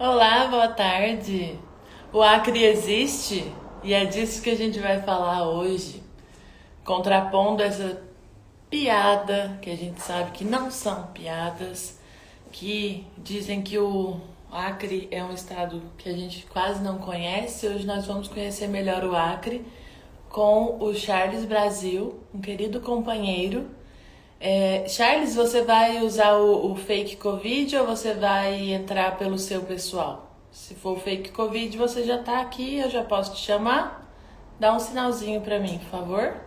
Olá, boa tarde. O Acre existe e é disso que a gente vai falar hoje, contrapondo essa piada que a gente sabe que não são piadas, que dizem que o Acre é um estado que a gente quase não conhece. Hoje nós vamos conhecer melhor o Acre com o Charles Brasil, um querido companheiro. Charles, você vai usar o fake Covid ou você vai entrar pelo seu pessoal? Se for o fake Covid, você já tá aqui, eu já posso te chamar. Dá um sinalzinho pra mim, por favor.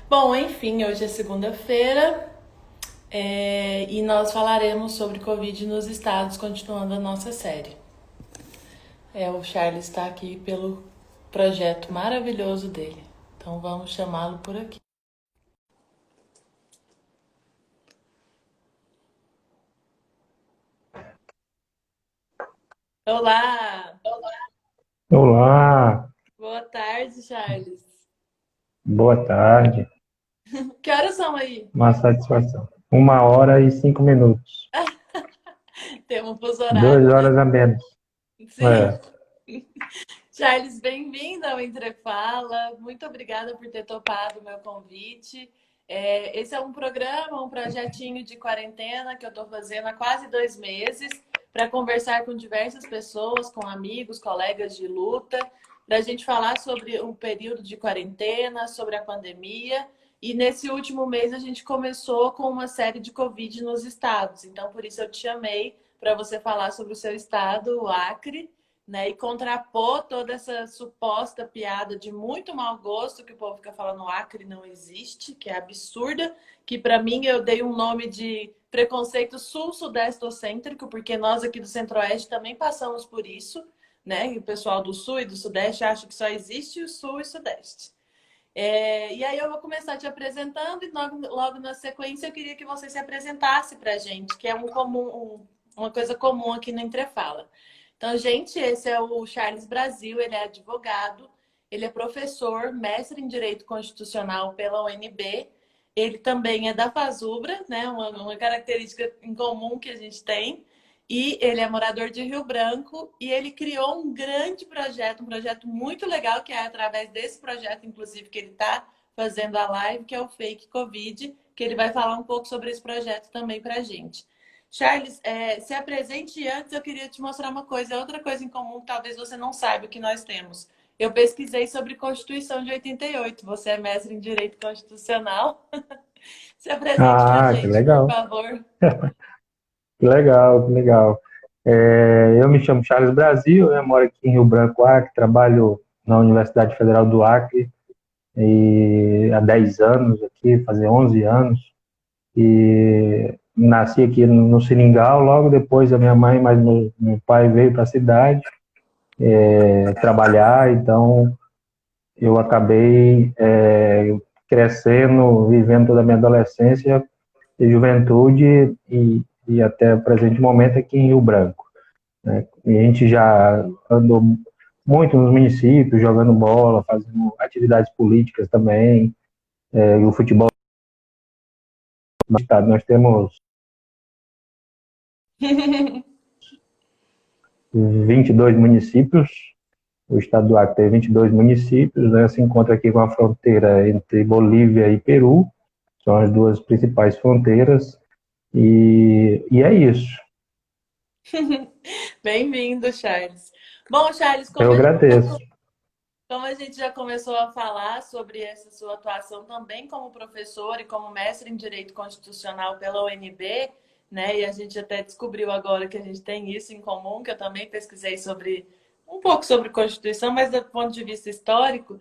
Bom, enfim, hoje é segunda-feira, e nós falaremos sobre Covid nos estados, continuando a nossa série. O Charles está aqui pelo projeto maravilhoso dele. Então vamos chamá-lo por aqui. Olá! Olá, Boa tarde, Charles. boa tarde. Que horas são aí? Uma satisfação. 1 hora e 5 minutos. Temos um fuso Duas horário, né? horas a menos. Sim. É. Charles, bem-vindo ao Entrefala. Muito obrigada por ter topado o meu convite. Esse é um programa, um projetinho de quarentena que eu estou fazendo há quase 2 meses para conversar com diversas pessoas, com amigos, colegas de luta, para a gente falar sobre o período de quarentena, sobre a pandemia. E nesse último mês a gente começou com uma série de Covid nos estados. Então, por isso eu te chamei para você falar sobre o seu estado, o Acre, né? E contrapor toda essa suposta piada de muito mau gosto que o povo fica falando no Acre não existe, que é absurda, que para mim eu dei um nome de preconceito sul-sudestocêntrico, porque nós aqui do Centro-Oeste também passamos por isso, né? E o pessoal do Sul e do Sudeste acha que só existe o Sul e o Sudeste. E aí eu vou começar te apresentando e logo na sequência eu queria que você se apresentasse para a gente, que é uma coisa comum aqui no Entrefala. Então, gente, esse é o Charles Brasil, ele é advogado, ele é professor, mestre em Direito Constitucional pela UNB, ele também é da Fazubra, né? Uma característica em comum que a gente tem. E ele é morador de Rio Branco e ele criou um grande projeto, um projeto muito legal, que é através desse projeto, inclusive, que ele está fazendo a live, que é o Fake Covid, que ele vai falar um pouco sobre esse projeto também para a gente. Charles, se apresente e antes eu queria te mostrar uma coisa, outra coisa em comum que talvez você não saiba que nós temos. Eu pesquisei sobre Constituição de 88. Você é mestre em Direito Constitucional. Se apresente para a Ah, que gente, por legal. favor. Que legal, que legal. Eu me chamo Charles Brasil, né, moro aqui em Rio Branco, Acre, trabalho na Universidade Federal do Acre e há 10 anos aqui, fazer 11 anos. E nasci aqui no Seringal, logo depois a minha mãe, mas meu pai veio para a cidade trabalhar, então eu acabei crescendo, vivendo toda a minha adolescência e juventude e até o presente momento aqui em Rio Branco, né? E a gente já andou muito nos municípios, jogando bola, fazendo atividades políticas também, e o futebol no estado. Nós temos 22 municípios, o estado do Acre tem 22 municípios, né? Se encontra aqui com a fronteira entre Bolívia e Peru, são as duas principais fronteiras, e é isso. Bem-vindo, Charles. Bom, Charles, Eu agradeço. como a gente já começou a falar sobre essa sua atuação também como professor e como mestre em Direito Constitucional pela UNB, né? E a gente até descobriu agora que a gente tem isso em comum, que eu também pesquisei sobre um pouco sobre Constituição, mas do ponto de vista histórico,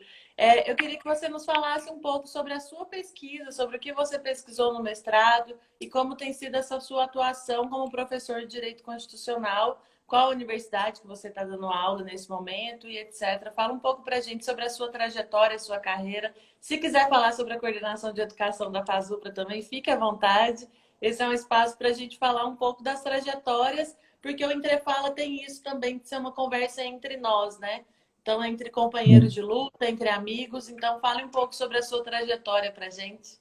eu queria que você nos falasse um pouco sobre a sua pesquisa, sobre o que você pesquisou no mestrado e como tem sido essa sua atuação como professor de Direito Constitucional, qual a universidade que você está dando aula nesse momento e etc. Fala um pouco para a gente sobre a sua trajetória, a sua carreira. Se quiser falar sobre a coordenação de educação da FASUPRA também, fique à vontade. Esse é um espaço para a gente falar um pouco das trajetórias, porque o Entrefala tem isso também, de ser uma conversa entre nós, né? Então, entre companheiros de luta, entre amigos. Então, fale um pouco sobre a sua trajetória para a gente.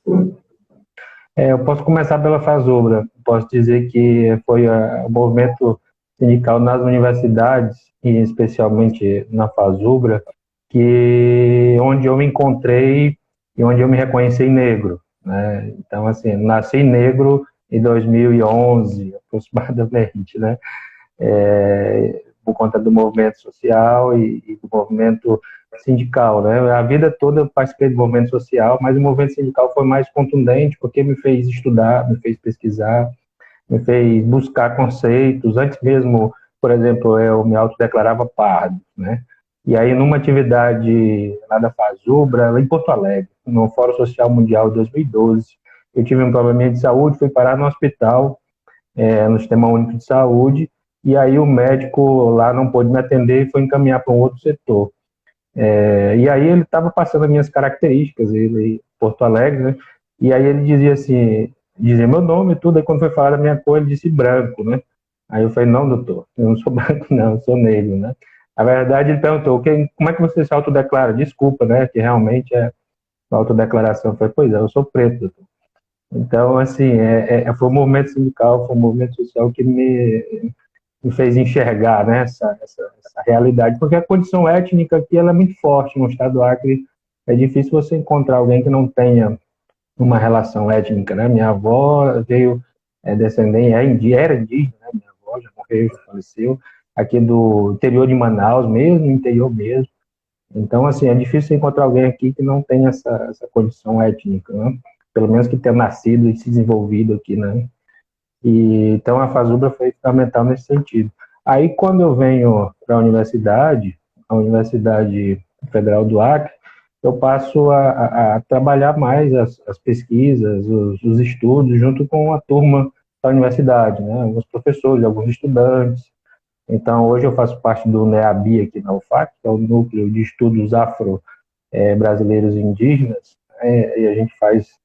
Eu posso começar pela Fazubra. Posso dizer que foi o movimento sindical nas universidades, e especialmente na Fazubra, que onde eu me encontrei e onde eu me reconheci negro, né? Então, assim, nasci negro em 2011, aproximadamente, né? Por conta do movimento social e do movimento sindical, né? A vida toda eu participei do movimento social, mas o movimento sindical foi mais contundente porque me fez estudar, me fez pesquisar, me fez buscar conceitos. Antes mesmo, por exemplo, eu me autodeclarava pardo, né? E aí, numa atividade lá da Fazubra, em Porto Alegre, no Fórum Social Mundial de 2012, eu tive um probleminha de saúde, fui parar no hospital, no Sistema Único de Saúde, e aí o médico lá não pôde me atender e foi encaminhar para um outro setor. E aí ele estava passando as minhas características, ele, Porto Alegre, né? E aí ele dizia assim, dizia meu nome e tudo, aí quando foi falar da minha cor, ele disse branco, né? Aí eu falei, não, doutor, eu não sou branco, não, eu sou negro, né? Na verdade, ele perguntou, como é que você se autodeclara? Desculpa, né? Que realmente é a autodeclaração. Eu falei, pois é, eu sou preto, doutor. Então, assim, foi um movimento sindical, foi um movimento social que me fez enxergar, né, essa realidade, porque a condição étnica aqui ela é muito forte no estado do Acre. É difícil você encontrar alguém que não tenha uma relação étnica, né? Minha avó veio descendente, era indígena, né? Minha avó já morreu, já faleceu, aqui do interior de Manaus mesmo, interior mesmo. Então, assim, é difícil encontrar alguém aqui que não tenha essa condição étnica, né? Pelo menos que tenha nascido e se desenvolvido aqui, né? E, então, a Fazubra foi fundamental nesse sentido. Aí, quando eu venho para a Universidade Federal do Acre, eu passo a trabalhar mais as pesquisas, os estudos, junto com a turma da universidade, né? Alguns professores, alguns estudantes. Então, hoje eu faço parte do NEABI aqui na UFAC, que é o Núcleo de Estudos Afro-Brasileiros e Indígenas, né? E a gente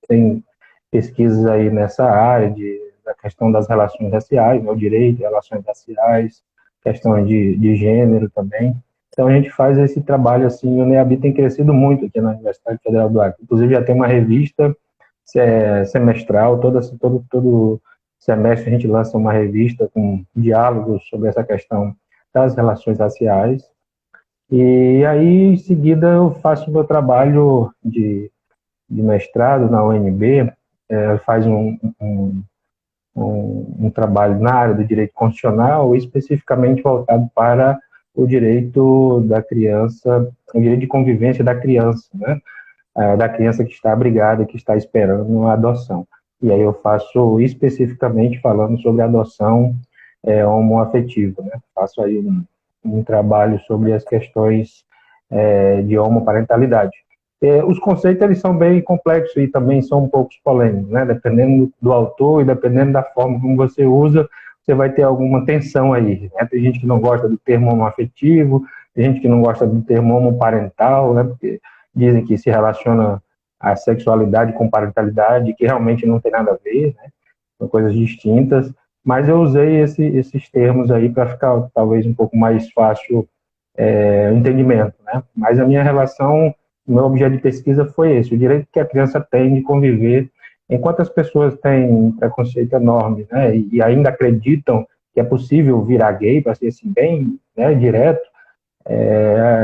tem pesquisas aí nessa área da questão das relações raciais, né? O direito, relações raciais, questões de gênero também. Então, a gente faz esse trabalho assim, o NEABI tem crescido muito aqui na Universidade Federal do Acre. Inclusive, já tem uma revista semestral, todo semestre a gente lança uma revista com diálogos sobre essa questão das relações raciais. E aí, em seguida, eu faço o meu trabalho de mestrado na UNB, faz um trabalho na área do direito constitucional, especificamente voltado para o direito da criança, o direito de convivência da criança, né? Da criança que está abrigada, que está esperando a adoção. E aí eu faço especificamente falando sobre adoção homoafetiva, né? Faço aí um trabalho sobre as questões de homoparentalidade. Os conceitos eles são bem complexos e também são um pouco polêmicos, né? Dependendo do autor e dependendo da forma como você usa, você vai ter alguma tensão aí, né? Tem gente que não gosta do termo homoafetivo, tem gente que não gosta do termo homoparental, né? Porque dizem que se relaciona a sexualidade com parentalidade, que realmente não tem nada a ver, né? São coisas distintas, mas eu usei esses termos aí para ficar talvez um pouco mais fácil o entendimento, né? Mas a minha relação, o meu objeto de pesquisa foi esse, o direito que a criança tem de conviver, enquanto as pessoas têm um preconceito enorme, né? E ainda acreditam que é possível virar gay, para ser assim bem, né, direto,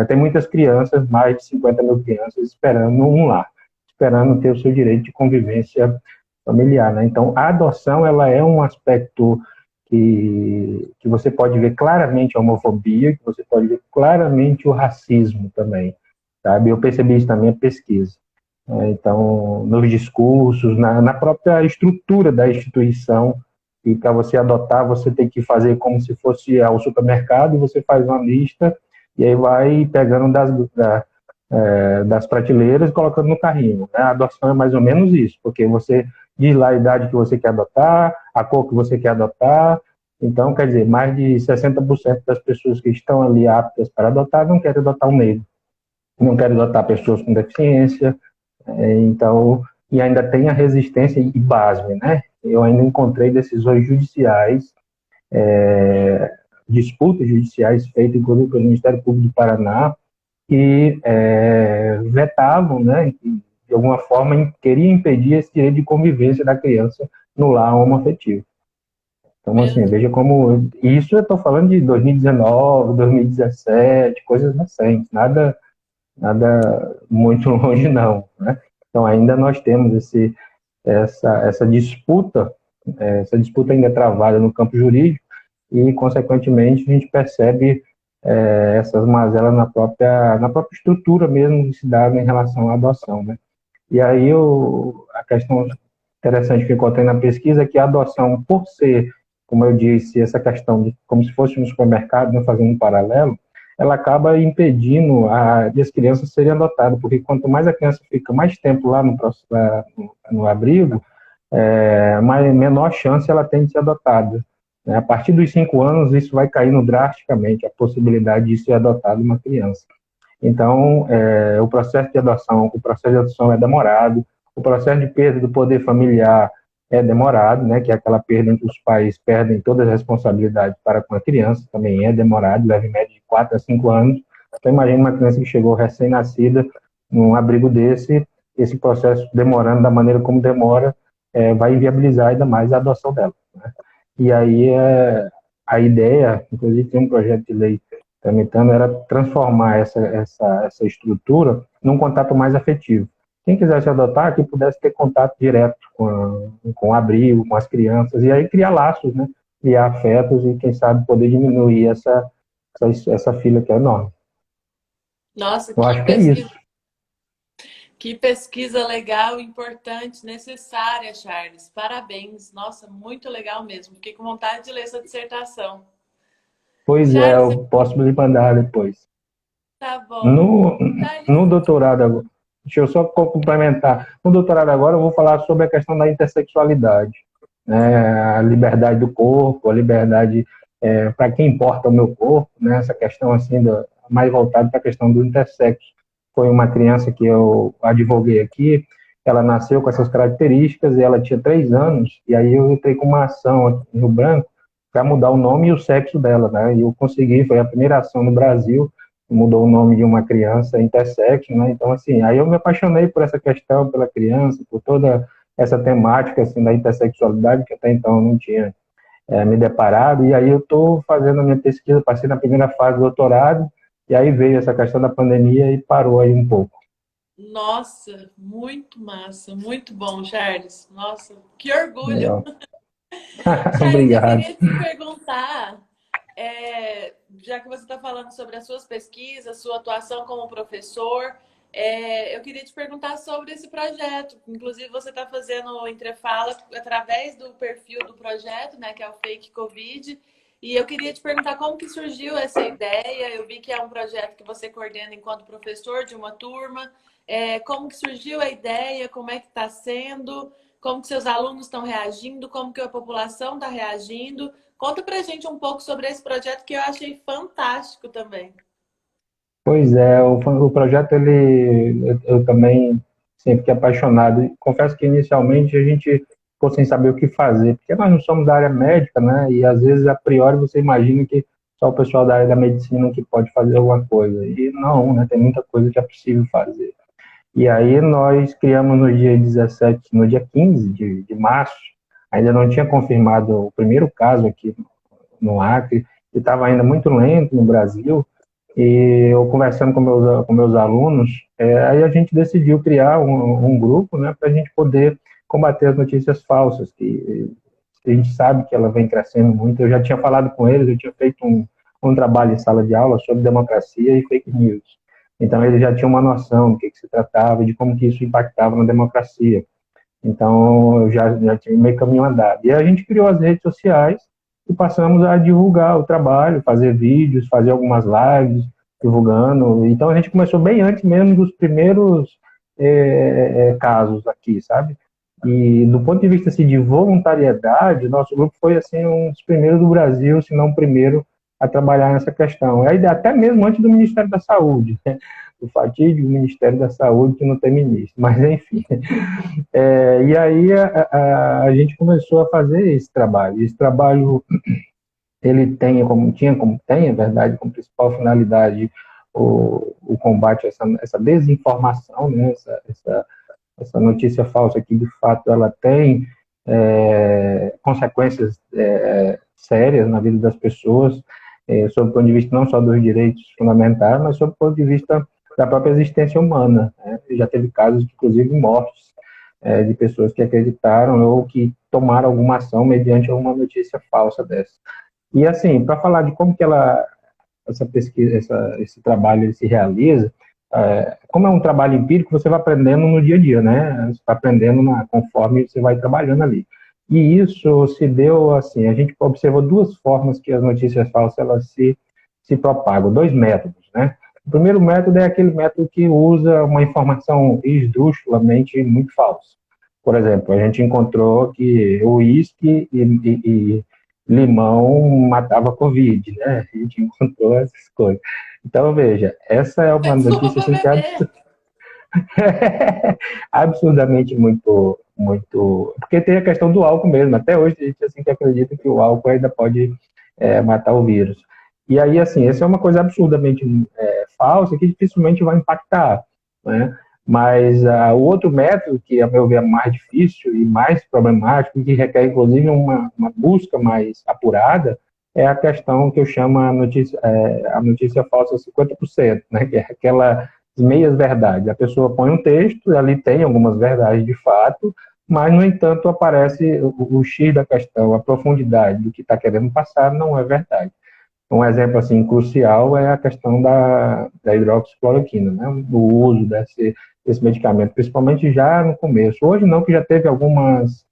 tem muitas crianças, mais de 50 mil crianças, esperando um lar, esperando ter o seu direito de convivência familiar, né? Então, a adoção, ela é um aspecto que você pode ver claramente a homofobia, que você pode ver claramente o racismo também, sabe? Eu percebi isso também na pesquisa. Então, nos discursos, na própria estrutura da instituição, e para você adotar, você tem que fazer como se fosse ao supermercado, você faz uma lista e aí vai pegando das prateleiras e colocando no carrinho, né? A adoção é mais ou menos isso, porque você diz lá a idade que você quer adotar, a cor que você quer adotar. Então, quer dizer, mais de 60% das pessoas que estão ali aptas para adotar não querem adotar um negro, não querem adotar pessoas com deficiência. Então, e ainda tem a resistência e base, né? Eu ainda encontrei decisões judiciais, disputas judiciais feitas, inclusive pelo Ministério Público do Paraná, que vetavam, né, de alguma forma, queria impedir esse direito de convivência da criança no lar homoafetivo. Então, Meu assim, Deus. veja como... Isso eu estou falando de 2019, 2017, coisas recentes, nada muito longe, não, né? Então, ainda nós temos essa disputa ainda travada no campo jurídico e, consequentemente, a gente percebe essas mazelas na própria estrutura mesmo que se dá em relação à adoção, né? E aí a questão interessante que eu encontrei na pesquisa é que a adoção, por ser, como eu disse, essa questão de como se fosse um supermercado, né, fazendo um paralelo, ela acaba impedindo as crianças serem adotadas, porque quanto mais a criança fica mais tempo lá no abrigo, menor chance ela tem de ser adotada, né? A partir dos 5 anos, isso vai caindo drasticamente, a possibilidade de ser adotada uma criança. Então, o processo de adoção é demorado, o processo de perda do poder familiar é demorado, né, que é aquela perda em que os pais perdem todas as responsabilidades para com a criança, também é demorado, leva em média de 4 a 5 anos. Então, imagine uma criança que chegou recém-nascida num abrigo desse, esse processo demorando da maneira como demora, vai inviabilizar ainda mais a adoção dela, né? E aí, a ideia, inclusive tem um projeto de lei tramitando, era transformar essa estrutura num contato mais afetivo. Quem quisesse adotar, que pudesse ter contato direto com o abrigo, com as crianças, e aí criar laços, né? Criar afetos e, quem sabe, poder diminuir essa fila que é enorme. Nossa, Eu acho que é isso. que pesquisa legal, importante, necessária, Charles. Parabéns. Nossa, muito legal mesmo. Fiquei com vontade de ler essa dissertação. Pois é, Charles, eu posso me mandar depois. tá bom. No, no Charles, doutorado agora, deixa eu só complementar. No doutorado agora eu vou falar sobre a questão da intersexualidade, né? A liberdade do corpo, a liberdade para quem importa o meu corpo, né? Essa questão assim mais voltada para a questão do intersexo. Foi uma criança que eu advoguei aqui, ela nasceu com essas características e ela tinha 3 anos, e aí eu entrei com uma ação aqui no Rio Branco para mudar o nome e o sexo dela, né? E eu consegui, foi a primeira ação no Brasil, mudou o nome de uma criança intersexo, né? Então, assim, aí eu me apaixonei por essa questão, pela criança, por toda essa temática, assim, da intersexualidade, que até então eu não tinha me deparado, e aí eu estou fazendo a minha pesquisa, passei na primeira fase do doutorado, e aí veio essa questão da pandemia e parou aí um pouco. nossa, muito massa, muito bom, Charles. Nossa, que orgulho. Legal. Charles, eu Obrigado. queria te perguntar, já que você está falando sobre as suas pesquisas, sua atuação como professor, eu queria te perguntar sobre esse projeto. Inclusive, você está fazendo o Entrefala através do perfil do projeto, né, que é o Fake Covid. E eu queria te perguntar como que surgiu essa ideia. Eu vi que é um projeto que você coordena enquanto professor de uma turma. Como que surgiu a ideia? Como é que está sendo? Como que seus alunos estão reagindo? Como que a população está reagindo? Conta pra gente um pouco sobre esse projeto que eu achei fantástico também. Pois é, o projeto, eu também sempre fiquei apaixonado. Confesso que inicialmente a gente ficou sem saber o que fazer, porque nós não somos da área médica, né? E às vezes, a priori, você imagina que só o pessoal da área da medicina que pode fazer alguma coisa. E não, né? Tem muita coisa que é possível fazer. E aí nós criamos no dia 17, no dia 15 de março, ainda não tinha confirmado o primeiro caso aqui no Acre, e estava ainda muito lento no Brasil, e eu conversando com meus alunos, aí a gente decidiu criar um grupo, né, para a gente poder combater as notícias falsas, que a gente sabe que ela vem crescendo muito. Eu já tinha falado com eles, eu tinha feito um trabalho em sala de aula sobre democracia e fake news. Então, eles já tinham uma noção do que se tratava e de como que isso impactava na democracia. Então, eu já tinha meio caminho andado. E a gente criou as redes sociais e passamos a divulgar o trabalho, fazer vídeos, fazer algumas lives divulgando. Então, a gente começou bem antes mesmo dos primeiros casos aqui, sabe? E do ponto de vista assim, de voluntariedade, nosso grupo foi assim um dos primeiros do Brasil, se não o primeiro, a trabalhar nessa questão. Até mesmo antes do Ministério da Saúde, né? O fatídico Ministério da Saúde que não tem ministro, mas enfim. E aí a gente começou a fazer esse trabalho. Esse trabalho ele tem, é verdade, como principal finalidade o combate a essa desinformação, né? essa notícia falsa que de fato ela tem consequências sérias na vida das pessoas, sob o ponto de vista não só dos direitos fundamentais, mas sob o ponto de vista da própria existência humana, né? Já teve casos, inclusive, mortes de pessoas que acreditaram ou que tomaram alguma ação mediante uma notícia falsa dessa. E assim, para falar de como que essa pesquisa, esse trabalho ele se realiza, como é um trabalho empírico, você vai aprendendo no dia a dia, né? Você vai aprendendo conforme você vai trabalhando ali. E isso se deu assim, a gente observou duas formas que as notícias falsas elas se propagam, dois métodos, né? O primeiro método é aquele método que usa uma informação esdrúxulamente muito falsa. Por exemplo, a gente encontrou que o uísque e limão matava Covid, né? A gente encontrou essas coisas. Então, veja, essa é uma Desculpa notícia para assim, que beber. absurdamente muito, muito. Porque tem a questão do álcool mesmo. Até hoje a gente assim, que acredita que o álcool ainda pode matar o vírus. E aí, assim, essa é uma coisa absurdamente falsa que dificilmente vai impactar, né? Mas o outro método, que a meu ver é mais difícil e mais problemático, que requer inclusive uma busca mais apurada, é a questão que eu chamo a notícia falsa 50%, né? Que é aquela meias verdades. A pessoa põe um texto, ali tem algumas verdades de fato, mas, no entanto, aparece o X da questão, a profundidade do que está querendo passar não é verdade. Um exemplo assim crucial é a questão da hidroxicloroquina, né? O uso desse medicamento, principalmente já no começo. Hoje não, que já teve algumas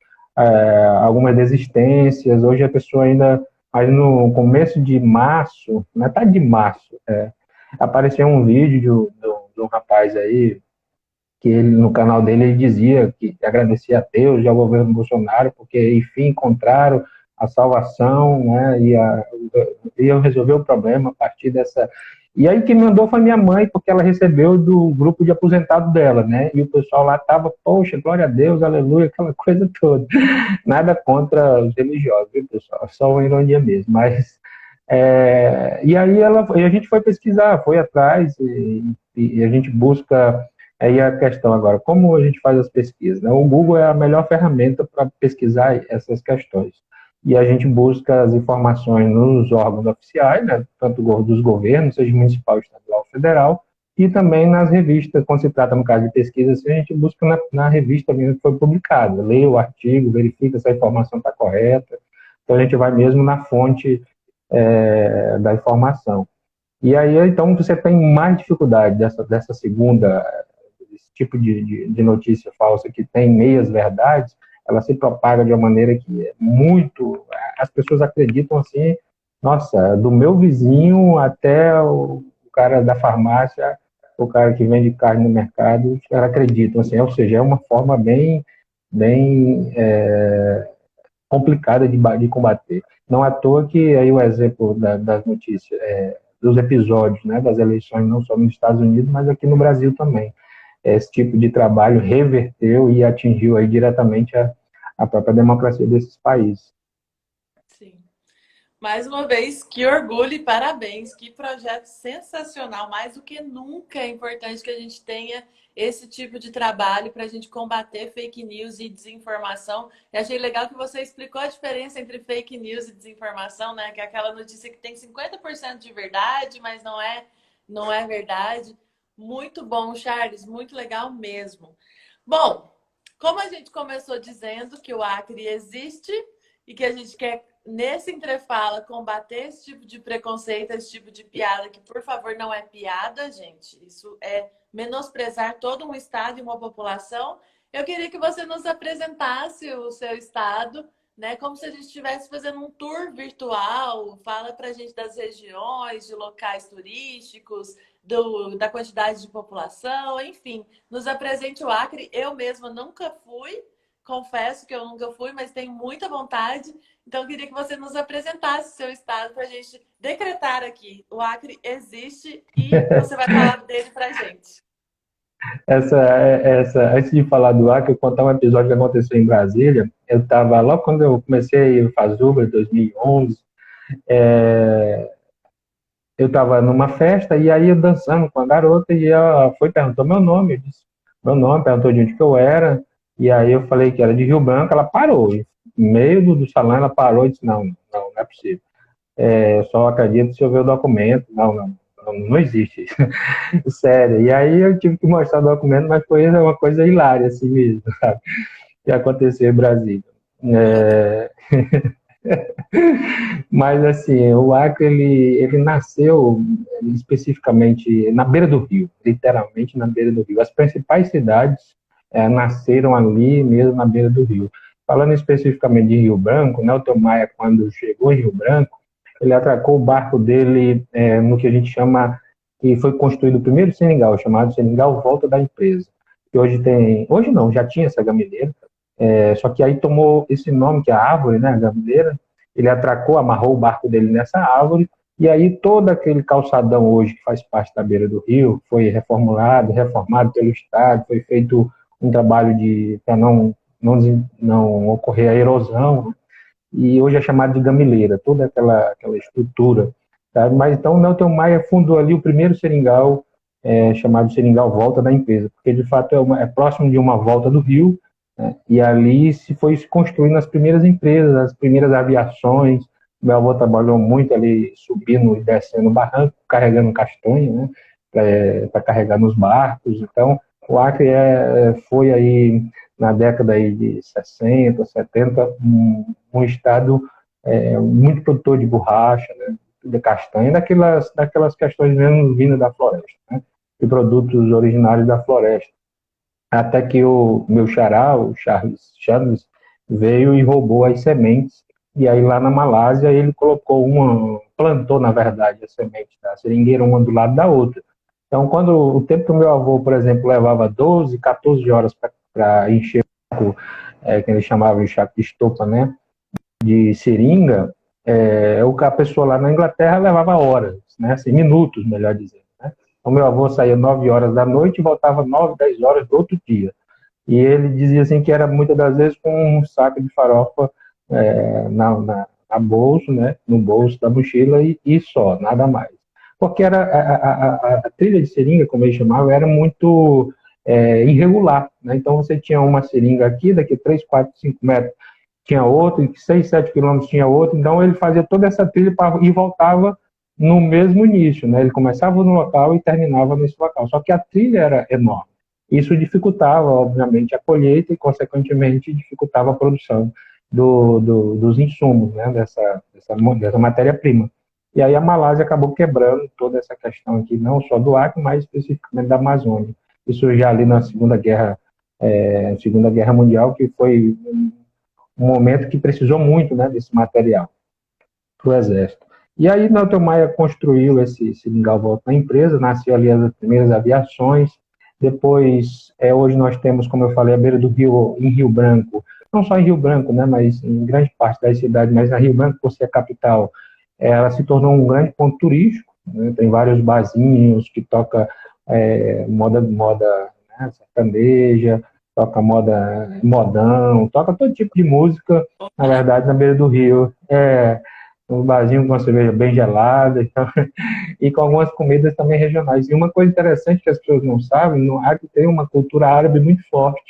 desistências, hoje a pessoa ainda, mas no começo de março, metade de março, apareceu um vídeo de um rapaz aí, que ele, no canal dele, ele dizia que agradecia a Deus e ao governo Bolsonaro, porque, enfim, encontraram a salvação, né, iam resolver o problema a partir dessa... E aí quem mandou foi minha mãe, porque ela recebeu do grupo de aposentado dela, né, e o pessoal lá estava, poxa, glória a Deus, aleluia, aquela coisa toda. Nada contra os religiosos, viu, pessoal? Só uma ironia mesmo, mas... e aí a gente foi pesquisar, foi atrás, e a gente busca. Aí a questão agora, como a gente faz as pesquisas? Né? O Google é a melhor ferramenta para pesquisar essas questões. E a gente busca as informações nos órgãos oficiais, né? Tanto dos governos, seja municipal, estadual ou federal, e também nas revistas, quando se trata, no caso de pesquisa, a gente busca na revista mesmo que foi publicada, lê o artigo, verifica se a informação está correta. Então a gente vai mesmo na fonte da informação. E aí, então, você tem mais dificuldade dessa segunda, esse tipo de notícia falsa que tem meias verdades, ela se propaga de uma maneira que é muito... As pessoas acreditam assim, nossa, do meu vizinho até o cara da farmácia, o cara que vende carne no mercado, os caras acreditam assim, ou seja, é uma forma bem complicada de combater. Não é à toa que aí o exemplo das notícias, dos episódios, né, das eleições, não só nos Estados Unidos, mas aqui no Brasil também. Esse tipo de trabalho reverteu e atingiu aí diretamente a própria democracia desses países. Sim. Mais uma vez, que orgulho e parabéns, que projeto sensacional. Mais do que nunca é importante que a gente tenha esse tipo de trabalho para a gente combater fake news e desinformação. Eu achei legal que você explicou a diferença entre fake news e desinformação, né? Que é aquela notícia que tem 50% de verdade, mas não é verdade. Muito bom, Charles, muito legal mesmo. Bom, como a gente começou dizendo que o Acre existe e que a gente quer nesse entrefala combater esse tipo de preconceito, esse tipo de piada, que por favor não é piada, gente. Isso é menosprezar todo um estado e uma população. Eu queria que você nos apresentasse o seu estado, né? Como se a gente estivesse fazendo um tour virtual. Fala pra gente das regiões, de locais turísticos, da quantidade de população, enfim. Nos apresente o Acre. Eu mesma nunca fui, confesso que eu nunca fui, mas tenho muita vontade. Então, eu queria que você nos apresentasse o seu estado para a gente decretar aqui. O Acre existe e você vai falar dele para a gente. Antes de falar do Acre, eu vou contar um episódio que aconteceu em Brasília. Eu estava, logo quando eu comecei a fazer Uber, em 2011, eu estava numa festa e aí eu dançando com a garota e ela foi perguntou meu nome. Eu disse, meu nome, perguntou de onde que eu era, e aí eu falei que era de Rio Branco, ela parou. E, no meio do salão ela parou e disse, não é possível. Eu só acredito se eu ver o documento. Não existe isso. Sério. E aí eu tive que mostrar o documento, mas foi uma coisa hilária assim mesmo, sabe? Que aconteceu em Brasília. É, mas assim, o Acre ele nasceu especificamente na beira do rio, literalmente na beira do rio. As principais cidades nasceram ali mesmo na beira do rio. Falando especificamente de Rio Branco, Nelton Maia, quando chegou em Rio Branco, ele atracou o barco dele no que a gente chama, que foi construído o primeiro seringal, chamado Seringal Volta da Empresa. Que hoje não, já tinha essa gamineira, só que aí tomou esse nome, que é a árvore, né, a gamineira. Ele atracou, amarrou o barco dele nessa árvore, e aí todo aquele calçadão hoje, que faz parte da beira do rio, foi reformado pelo Estado, foi feito um trabalho para não ocorrer a erosão, né? E hoje é chamado de gamileira, toda aquela estrutura. Tá? Mas então o Nelton Maia fundou ali o primeiro seringal, chamado Seringal Volta da Empresa, porque de fato é próximo de uma volta do rio, né? E ali se foi se construindo as primeiras empresas, as primeiras aviações. Meu avô trabalhou muito ali, subindo e descendo o barranco, carregando castanha, né? Para carregar nos barcos. Então, o Acre foi aí, na década aí de 60, 70, um estado muito produtor de borracha, né? De castanha, daquelas questões mesmo vindas da floresta, né? De produtos originários da floresta. Até que o meu xará, o Charles, veio e roubou as sementes. E aí lá na Malásia ele plantou na verdade as sementes da seringueira uma do lado da outra. Então quando o tempo que o meu avô, por exemplo, levava 12, 14 horas para encher que ele chamava de chaco de estopa, né, de seringa, a pessoa lá na Inglaterra levava horas, né, assim, minutos, melhor dizendo. Né? O meu avô saía 9 horas da noite e voltava 9, 10 horas do outro dia. E ele dizia assim que era muitas das vezes com um saco de farofa na bolso, né, no bolso da mochila e só, nada mais. Porque a trilha de seringa, como ele chamava, era muito irregular. Né? Então você tinha uma seringa aqui, daqui 3, 4, 5 metros tinha outra, e 6, 7 quilômetros tinha outra. Então ele fazia toda essa trilha e voltava no mesmo início. Né? Ele começava no local e terminava nesse local. Só que a trilha era enorme. Isso dificultava, obviamente, a colheita e, consequentemente, dificultava a produção dos insumos, né, dessa matéria-prima. E aí a Malásia acabou quebrando toda essa questão aqui, não só do Acre, mas especificamente da Amazônia. Isso já ali na Segunda Guerra Mundial, que foi um momento que precisou muito, né, desse material para o Exército. E aí Nelton Maia construiu esse seringal volta na empresa, nasceu ali as primeiras aviações. Depois, hoje nós temos, como eu falei, a beira do rio, em Rio Branco, não só em Rio Branco, né, mas em grande parte das cidades, mas na Rio Branco, por ser a capital, ela se tornou um grande ponto turístico, né, tem vários barzinhos que toca moda, né, sertaneja, toca modão, toca todo tipo de música, na verdade, na beira do rio. Um barzinho com uma cerveja bem gelada, então, e com algumas comidas também regionais. E uma coisa interessante que as pessoas não sabem, no Acre tem uma cultura árabe muito forte,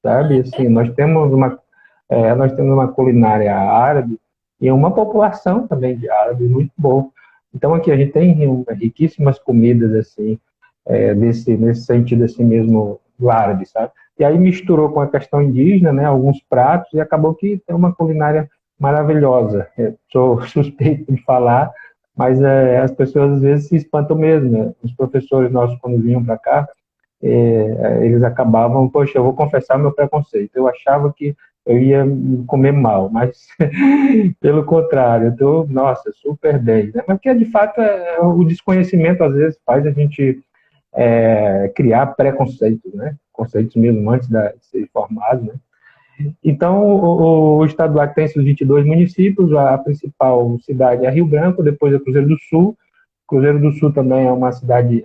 sabe? Assim, nós temos uma culinária árabe e uma população também de árabe muito boa. Então aqui a gente tem riquíssimas comidas assim, nesse sentido assim mesmo do árabe, sabe? E aí misturou com a questão indígena, né? Alguns pratos e acabou que tem uma culinária maravilhosa. Eu sou suspeito de falar, mas as pessoas às vezes se espantam mesmo. Né? Os professores nossos, quando vinham para cá, eles acabavam, poxa, eu vou confessar meu preconceito. Eu achava que eu ia comer mal, mas pelo contrário, eu tô, nossa, super bem. Né? Mas porque de fato o desconhecimento às vezes faz a gente criar preconceitos, né? Conceitos mesmo antes de ser formado, né? Então, o estado do Acre tem esses 22 municípios, a principal cidade é Rio Branco, depois é Cruzeiro do Sul. Cruzeiro do Sul também é uma cidade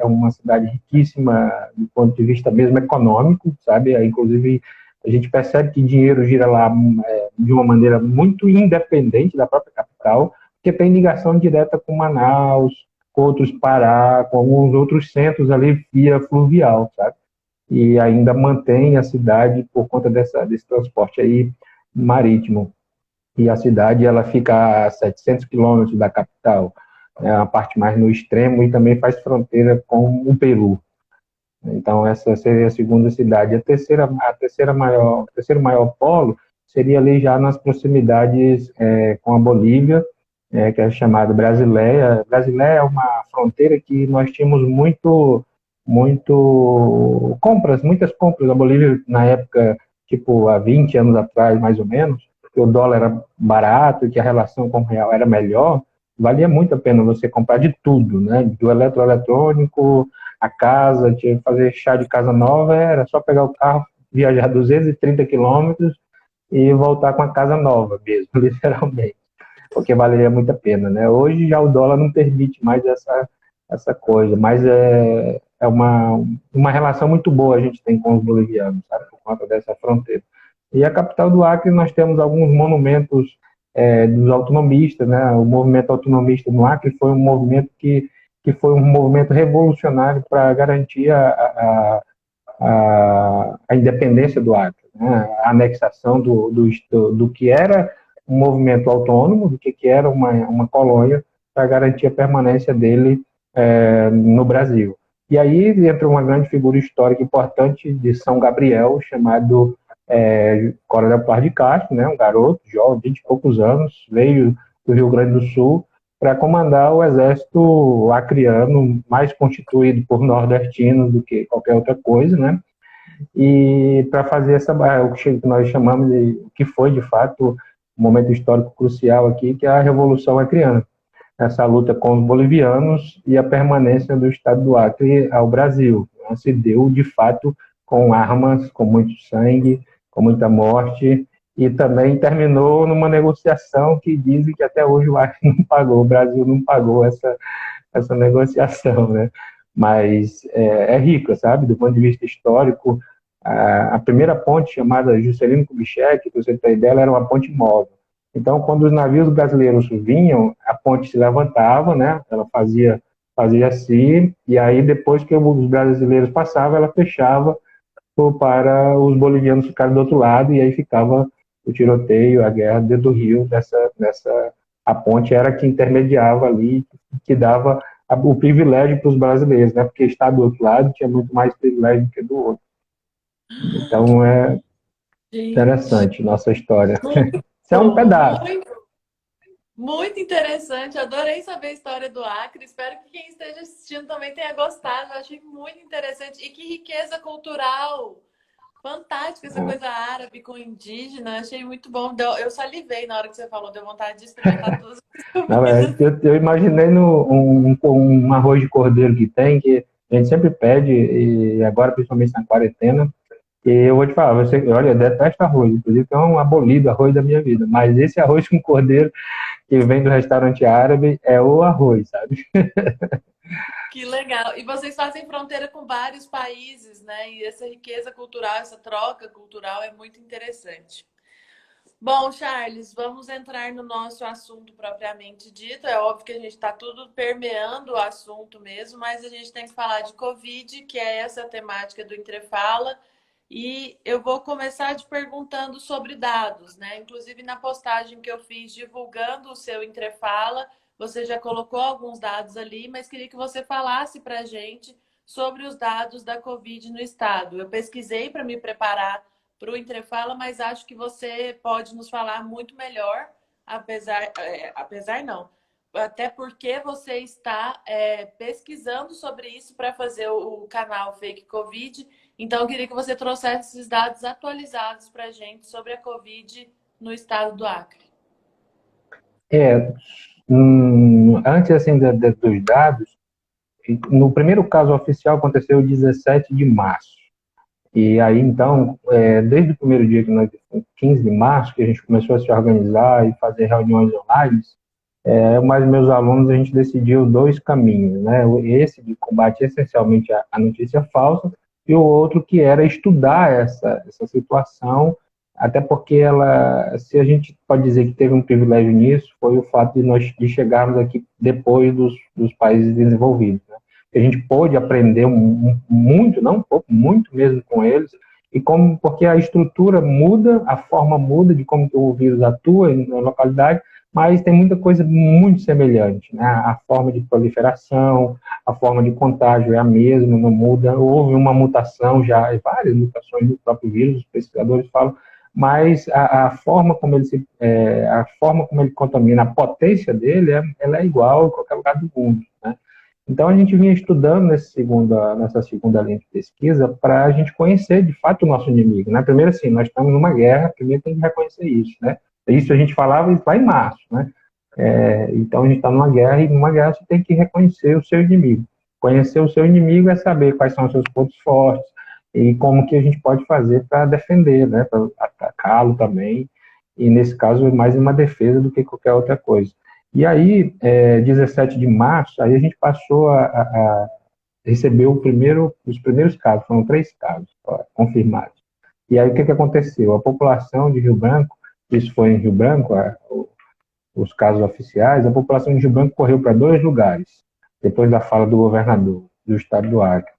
riquíssima do ponto de vista mesmo econômico, sabe? Inclusive, a gente percebe que dinheiro gira lá de uma maneira muito independente da própria capital, porque tem ligação direta com Manaus, com outros Pará, com alguns outros centros ali via fluvial, sabe? e ainda mantém a cidade por conta desse transporte aí marítimo. E a cidade ela fica a 700 quilômetros da capital, é a parte mais no extremo, e também faz fronteira com o Peru. Então essa seria a segunda cidade. O terceiro maior polo seria ali já nas proximidades com a Bolívia, que é chamado Brasileia. Brasileia é uma fronteira que nós tínhamos muitas compras. A Bolívia, na época, tipo, há 20 anos atrás, mais ou menos, que o dólar era barato e que a relação com o real era melhor, valia muito a pena você comprar de tudo, né? Do eletroeletrônico, a casa, tinha que fazer chá de casa nova, era só pegar o carro, viajar 230 quilômetros e voltar com a casa nova mesmo, literalmente, porque valeria muito a pena, né? Hoje já o dólar não permite mais essa coisa, mas é uma relação muito boa a gente tem com os bolivianos, sabe, por conta dessa fronteira. E a capital do Acre nós temos alguns monumentos dos autonomistas, né? O movimento autonomista no Acre foi um movimento que foi um movimento revolucionário para garantir a independência do Acre, né? A anexação do que era um movimento autônomo, do que era uma colônia, para garantir a permanência dele no Brasil. E aí entra uma grande figura histórica importante de São Gabriel, chamado Coronel Paz de Castro, né, um garoto jovem, 20 e poucos anos, veio do Rio Grande do Sul para comandar o exército acreano, mais constituído por nordestinos do que qualquer outra coisa, né? E para fazer o que nós chamamos de, o que foi de fato um momento histórico crucial aqui, que é a Revolução Acreana, essa luta com os bolivianos e a permanência do Estado do Acre ao Brasil. Se deu de fato com armas, com muito sangue, com muita morte, e também terminou numa negociação que dizem que até hoje o Acre não pagou, o Brasil não pagou essa negociação, né? Mas é rica, sabe? Do ponto de vista histórico, a primeira ponte, chamada Juscelino Kubitschek, para você ter ideia, era uma ponte móvel. Então, quando os navios brasileiros vinham, a ponte se levantava, né? Ela fazia assim, e aí depois que os brasileiros passavam, ela fechava para os bolivianos ficarem do outro lado, e aí ficava o tiroteio, a guerra dentro do rio, a ponte era que intermediava ali, que dava o privilégio para os brasileiros, né? Porque estar do outro lado tinha muito mais privilégio do que do outro. Então é Gente, interessante nossa história. muito, Isso é um pedaço. muito, muito interessante. Adorei saber a história do Acre. Espero que quem esteja assistindo também tenha gostado. Eu achei muito interessante. E que riqueza cultural! Fantástica essa coisa árabe com indígena. Achei muito bom. Eu salivei na hora que você falou. Deu vontade de experimentar todas as Não, comidas. eu imaginei um arroz de cordeiro que a gente sempre pede, e agora principalmente na quarentena, e eu vou te falar, olha, eu detesto arroz, inclusive é um abolido arroz da minha vida, mas esse arroz com cordeiro que vem do restaurante árabe é o arroz, sabe? Que legal. E vocês fazem fronteira com vários países, né? E essa riqueza cultural, essa troca cultural é muito interessante. Bom, Charles, vamos entrar no nosso assunto propriamente dito. É óbvio que a gente está tudo permeando o assunto mesmo, mas a gente tem que falar de Covid, que é essa temática do Entrefala. E eu vou começar te perguntando sobre dados, né? Inclusive na postagem que eu fiz divulgando o seu Entrefala, você já colocou alguns dados ali, mas queria que você falasse para a gente sobre os dados da Covid no estado. Eu pesquisei para me preparar para o Entrefala, mas acho que você pode nos falar muito melhor, apesar não, até porque você está pesquisando sobre isso para fazer o canal Fake Covid. Então, eu queria que você trouxesse esses dados atualizados para a gente sobre a Covid no estado do Acre. É, antes assim dos dados, no primeiro caso oficial aconteceu 17 de março. E aí, então, desde o primeiro dia, 15 de março, que a gente começou a se organizar e fazer reuniões online, mas meus alunos, a gente decidiu dois caminhos, né? Esse de combate essencialmente a notícia falsa, e o outro que era estudar essa situação, até porque se a gente pode dizer que teve um privilégio nisso, foi o fato de chegarmos aqui depois dos países desenvolvidos, né? a gente pôde aprender muito, não um pouco, muito mesmo com eles, e como, porque a estrutura muda, a forma muda de como o vírus atua na localidade, mas tem muita coisa muito semelhante, né? A forma de proliferação, a forma de contágio é a mesma, não muda. Houve uma mutação já, várias mutações do próprio vírus, os pesquisadores falam, mas a forma como a forma como ele contamina, a potência dele, ela é igual em qualquer lugar do mundo, né? Então a gente vinha estudando nessa segunda linha de pesquisa para a gente conhecer de fato o nosso inimigo, né? Primeiro assim, nós estamos numa guerra, primeiro tem que reconhecer isso, né? Isso a gente falava lá em março, né? Então a gente está numa guerra e numa guerra você tem que reconhecer o seu inimigo. Conhecer o seu inimigo é saber quais são os seus pontos fortes e como que a gente pode fazer para defender, né? Para atacá-lo também. E nesse caso é mais uma defesa do que qualquer outra coisa. E aí, 17 de março, aí a gente passou a receber os primeiros casos, foram 3 casos confirmados. E aí o que aconteceu? A população de Rio Branco, isso foi em Rio Branco, os casos oficiais, a população de Rio Branco correu para 2 lugares, depois da fala do governador do estado do Acre.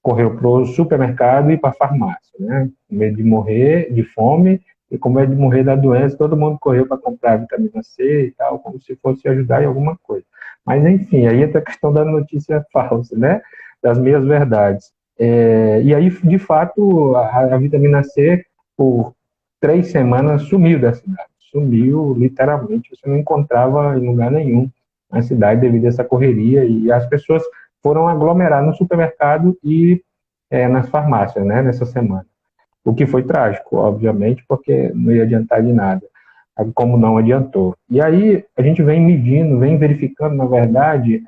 Correu para o supermercado e para a farmácia, né? Com medo de morrer de fome e com medo de morrer da doença, todo mundo correu para comprar vitamina C e tal, como se fosse ajudar em alguma coisa. Mas, enfim, aí entra a questão da notícia falsa, né? Das meias-verdades. E aí, de fato, a vitamina C, por 3 semanas, sumiu da cidade. Sumiu, literalmente. Você não encontrava em lugar nenhum na cidade devido a essa correria. E as pessoas foram aglomerar no supermercado e nas farmácias, né, nessa semana. O que foi trágico, obviamente, porque não ia adiantar de nada, como não adiantou. E aí a gente vem medindo, vem verificando, na verdade,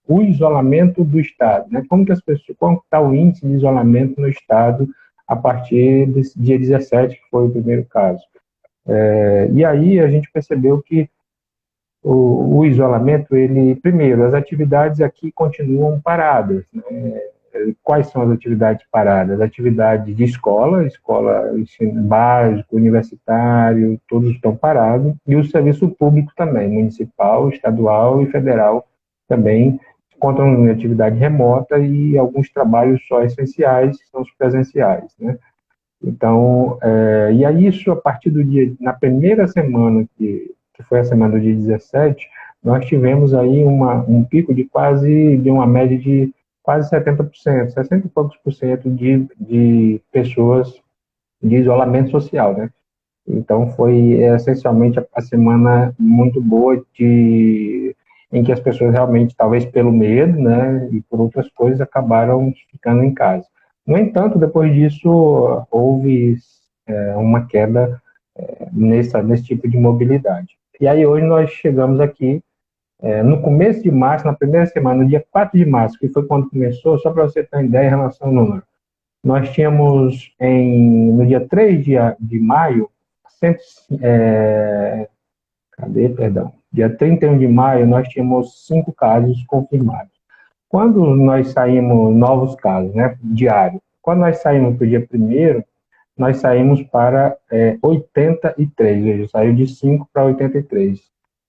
o isolamento do Estado, né? Como está o índice de isolamento no Estado a partir desse dia 17, que foi o primeiro caso. E aí a gente percebeu que o isolamento, primeiro, as atividades aqui continuam paradas, né? Quais são as atividades paradas? Atividade de escola, ensino básico, universitário, todos estão parados, e o serviço público também, municipal, estadual e federal também encontram em atividade remota e alguns trabalhos só essenciais, que são os presenciais, né? Então, e aí isso a partir na primeira semana, que foi a semana do dia 17, nós tivemos aí um pico de uma média de quase 70%, 60 e poucos por cento de pessoas de isolamento social, né? Então foi essencialmente a semana muito boa em que as pessoas realmente, talvez pelo medo, né, e por outras coisas, acabaram ficando em casa. No entanto, depois disso, houve uma queda nesse tipo de mobilidade. E aí hoje nós chegamos aqui, no começo de março, na primeira semana, no dia 4 de março, que foi quando começou, só para você ter uma ideia em relação ao número, nós tínhamos, no dia 3 de maio, perdão, dia 31 de maio, nós tínhamos 5 casos confirmados. Quando nós saímos, novos casos, né, diário, quando nós saímos para o dia 1º, nós saímos para 83, ou seja, saiu de 5 para 83.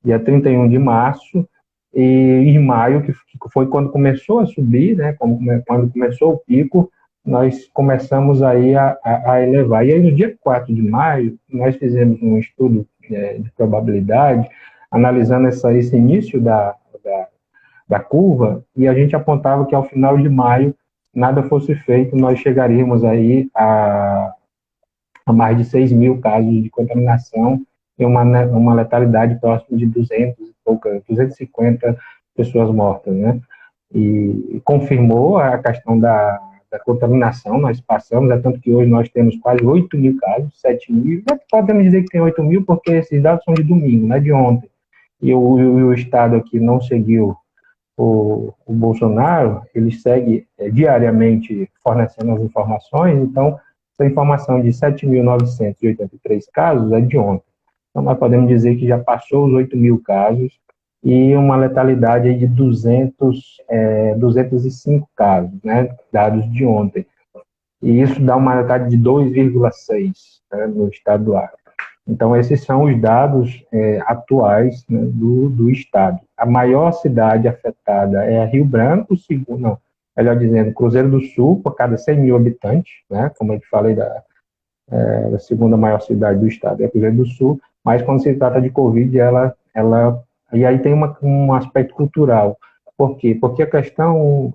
Dia 31 de março e em maio, que foi quando começou a subir, né, quando começou o pico, nós começamos aí a elevar. E aí no dia 4 de maio, nós fizemos um estudo de probabilidade, analisando esse início da curva, e a gente apontava que ao final de maio, nada fosse feito, nós chegaríamos aí a mais de 6 mil casos de contaminação e uma letalidade próxima de 250 pessoas mortas, né? E confirmou a questão da contaminação, nós passamos, tanto que hoje nós temos quase 8 mil casos, 7 mil, podemos dizer que tem 8 mil porque esses dados são de domingo, não é de ontem. E o Estado aqui não seguiu o Bolsonaro, ele segue diariamente fornecendo as informações, então essa informação de 7.983 casos é de ontem. Então nós podemos dizer que já passou os 8 mil casos e uma letalidade de 205 casos, né, dados de ontem. E isso dá uma letalidade de 2,6, né, no estado do Acre. Então, esses são os dados atuais, né, do Estado. A maior cidade afetada é a Rio Branco, segundo, não, melhor dizendo, Cruzeiro do Sul, por cada 100 mil habitantes, né, como eu te falei, a segunda maior cidade do Estado é Cruzeiro do Sul, mas quando se trata de Covid, e aí tem um aspecto cultural. Por quê? Porque a questão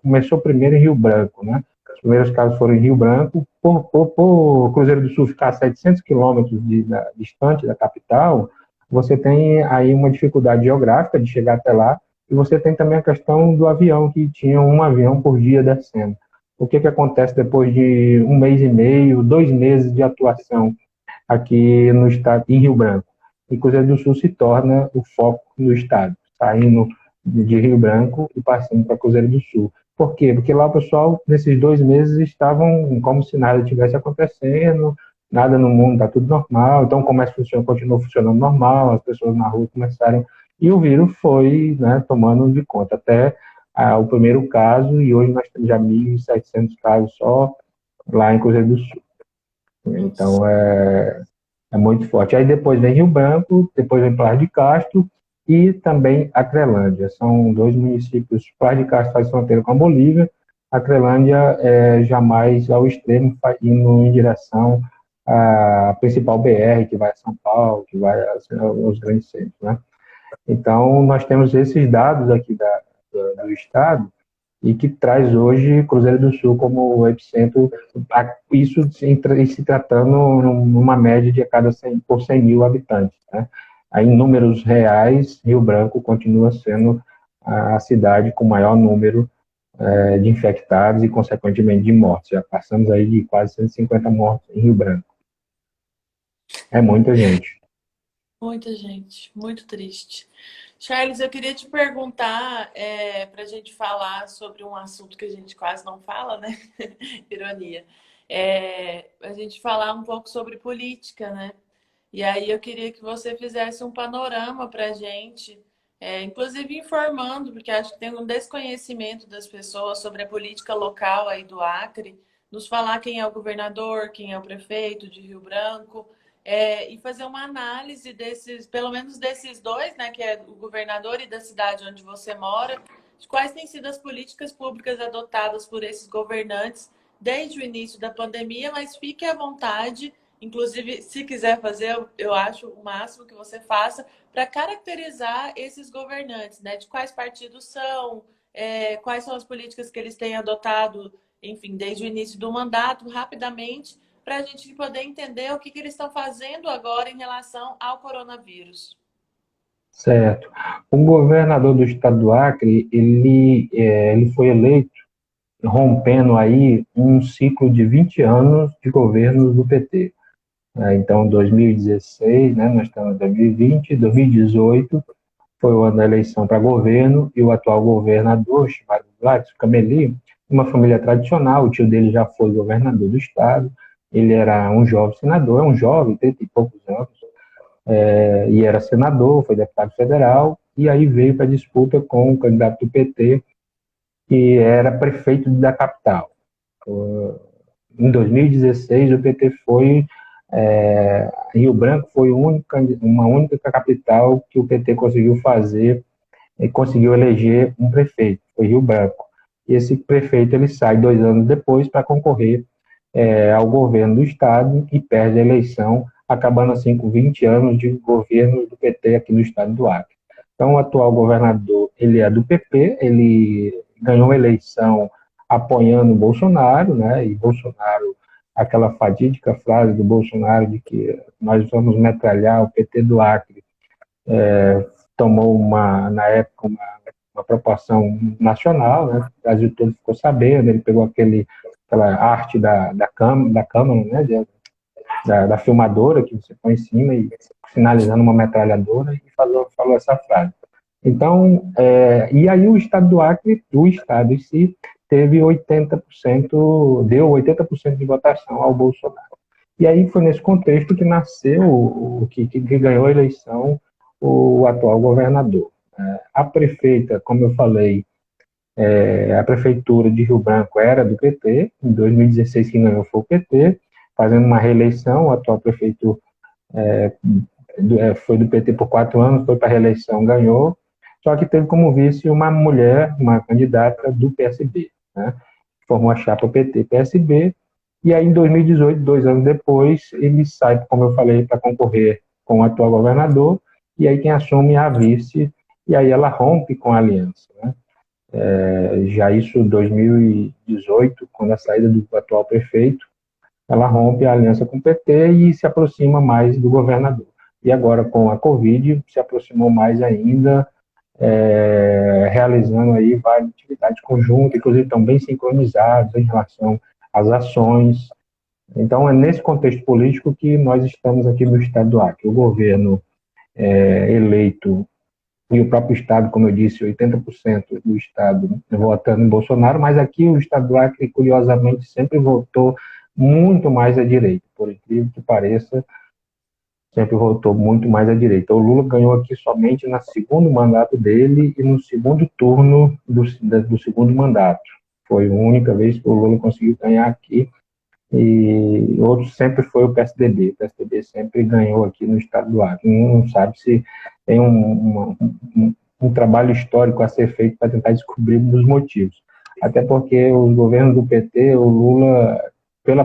começou primeiro em Rio Branco, né? Os primeiros casos foram em Rio Branco, por Cruzeiro do Sul ficar a 700 quilômetros distante da capital, você tem aí uma dificuldade geográfica de chegar até lá, e você tem também a questão do avião, que tinha um avião por dia descendo. O que acontece depois de um mês e meio, 2 meses de atuação aqui no estado, em Rio Branco? E Cruzeiro do Sul se torna o foco no estado, saindo de Rio Branco e passando para Cruzeiro do Sul. Por quê? Porque lá o pessoal, nesses 2 meses, estavam como se nada tivesse acontecendo, nada no mundo, está tudo normal, então o comércio continuou funcionando normal, as pessoas na rua começaram, e o vírus foi, né, tomando de conta, até o primeiro caso, e hoje nós temos já 1.700 casos só lá em Cruzeiro do Sul. Então, é muito forte. Aí depois vem Rio Branco, depois vem Paz de Castro e também Acrelândia. São dois municípios. Paz de Castro faz fronteira com a Bolívia, Acrelândia é jamais ao extremo, indo em direção à principal BR, que vai a São Paulo, que vai aos grandes centros, né? Então, nós temos esses dados aqui do Estado, e que traz hoje Cruzeiro do Sul como o epicentro, isso se tratando numa média de a cada 100, por 100 mil habitantes, né? Aí, em números reais, Rio Branco continua sendo a cidade com maior número de infectados e, consequentemente, de mortes. Já passamos aí de quase 150 mortes em Rio Branco. É muita gente. Muita gente, muito triste. Charles, eu queria te perguntar, para a gente falar sobre um assunto que a gente quase não fala, né? Ironia. A gente falar um pouco sobre política, né? E aí eu queria que você fizesse um panorama para a gente, inclusive informando, porque acho que tem um desconhecimento das pessoas sobre a política local aí do Acre, nos falar quem é o governador, quem é o prefeito de Rio Branco, e fazer uma análise desses, pelo menos desses dois, né, que é o governador e da cidade onde você mora, de quais têm sido as políticas públicas adotadas por esses governantes desde o início da pandemia, mas fique à vontade, inclusive, se quiser fazer, eu acho o máximo que você faça, para caracterizar esses governantes, né, de quais partidos são, quais são as políticas que eles têm adotado, enfim, desde o início do mandato, rapidamente, para a gente poder entender o que eles estão fazendo agora em relação ao coronavírus. Certo. O governador do estado do Acre, ele foi eleito rompendo aí um ciclo de 20 anos de governo do PT. Então, 2016, né, nós estamos em 2020, 2018 foi o ano da eleição para governo, e o atual governador, chamado Gladys Cameli, uma família tradicional, o tio dele já foi governador do estado, ele era um jovem senador, é um jovem, 30 e poucos anos, e era senador, foi deputado federal, e aí veio para a disputa com o candidato do PT, que era prefeito da capital. Em 2016, o PT foi, Rio Branco foi uma única capital que o PT conseguiu fazer e conseguiu eleger um prefeito, foi Rio Branco. E esse prefeito ele sai 2 anos depois para concorrer ao governo do estado e perde a eleição, acabando assim com 20 anos de governo do PT aqui no estado do Acre. Então, o atual governador, ele é do PP, ele ganhou a eleição apoiando o Bolsonaro, né? E Bolsonaro, aquela fatídica frase do Bolsonaro de que nós vamos metralhar o PT do Acre, tomou na época uma proporção nacional, né? O Brasil todo ficou sabendo, ele pegou aquela arte da câmera, né? Da filmadora que você põe em cima e sinalizando uma metralhadora, e falou essa frase. Então, e aí o estado do Acre, o estado em si, teve 80%, deu 80% de votação ao Bolsonaro. E aí foi nesse contexto que nasceu, que ganhou a eleição o atual governador. A prefeita, como eu falei, a prefeitura de Rio Branco era do PT, em 2016 quem ganhou foi o PT, fazendo uma reeleição, o atual prefeito foi do PT por 4 anos, foi para a reeleição, ganhou, só que teve como vice uma mulher, uma candidata do PSB, né? Formou a chapa PT-PSB, e aí em 2018, 2 anos depois, ele sai, como eu falei, para concorrer com o atual governador, e aí quem assume é a vice, e aí ela rompe com a aliança, né? Já isso em 2018, quando a saída do atual prefeito, ela rompe a aliança com o PT e se aproxima mais do governador. E agora, com a Covid, se aproximou mais ainda, realizando aí várias atividades conjuntas, inclusive estão bem sincronizados em relação às ações. Então, é nesse contexto político que nós estamos aqui no estado do Acre. O governo eleito e o próprio estado, como eu disse, 80% do estado votando em Bolsonaro, mas aqui o estado do Acre, curiosamente, sempre votou muito mais à direita, por incrível que pareça, sempre votou muito mais à direita. O Lula ganhou aqui somente no segundo mandato dele e no segundo turno do segundo mandato. Foi a única vez que o Lula conseguiu ganhar aqui, e outro sempre foi o PSDB. O PSDB sempre ganhou aqui no estado do Acre. Não sabe se tem um trabalho histórico a ser feito para tentar descobrir os motivos. Até porque os governos do PT, o Lula, pela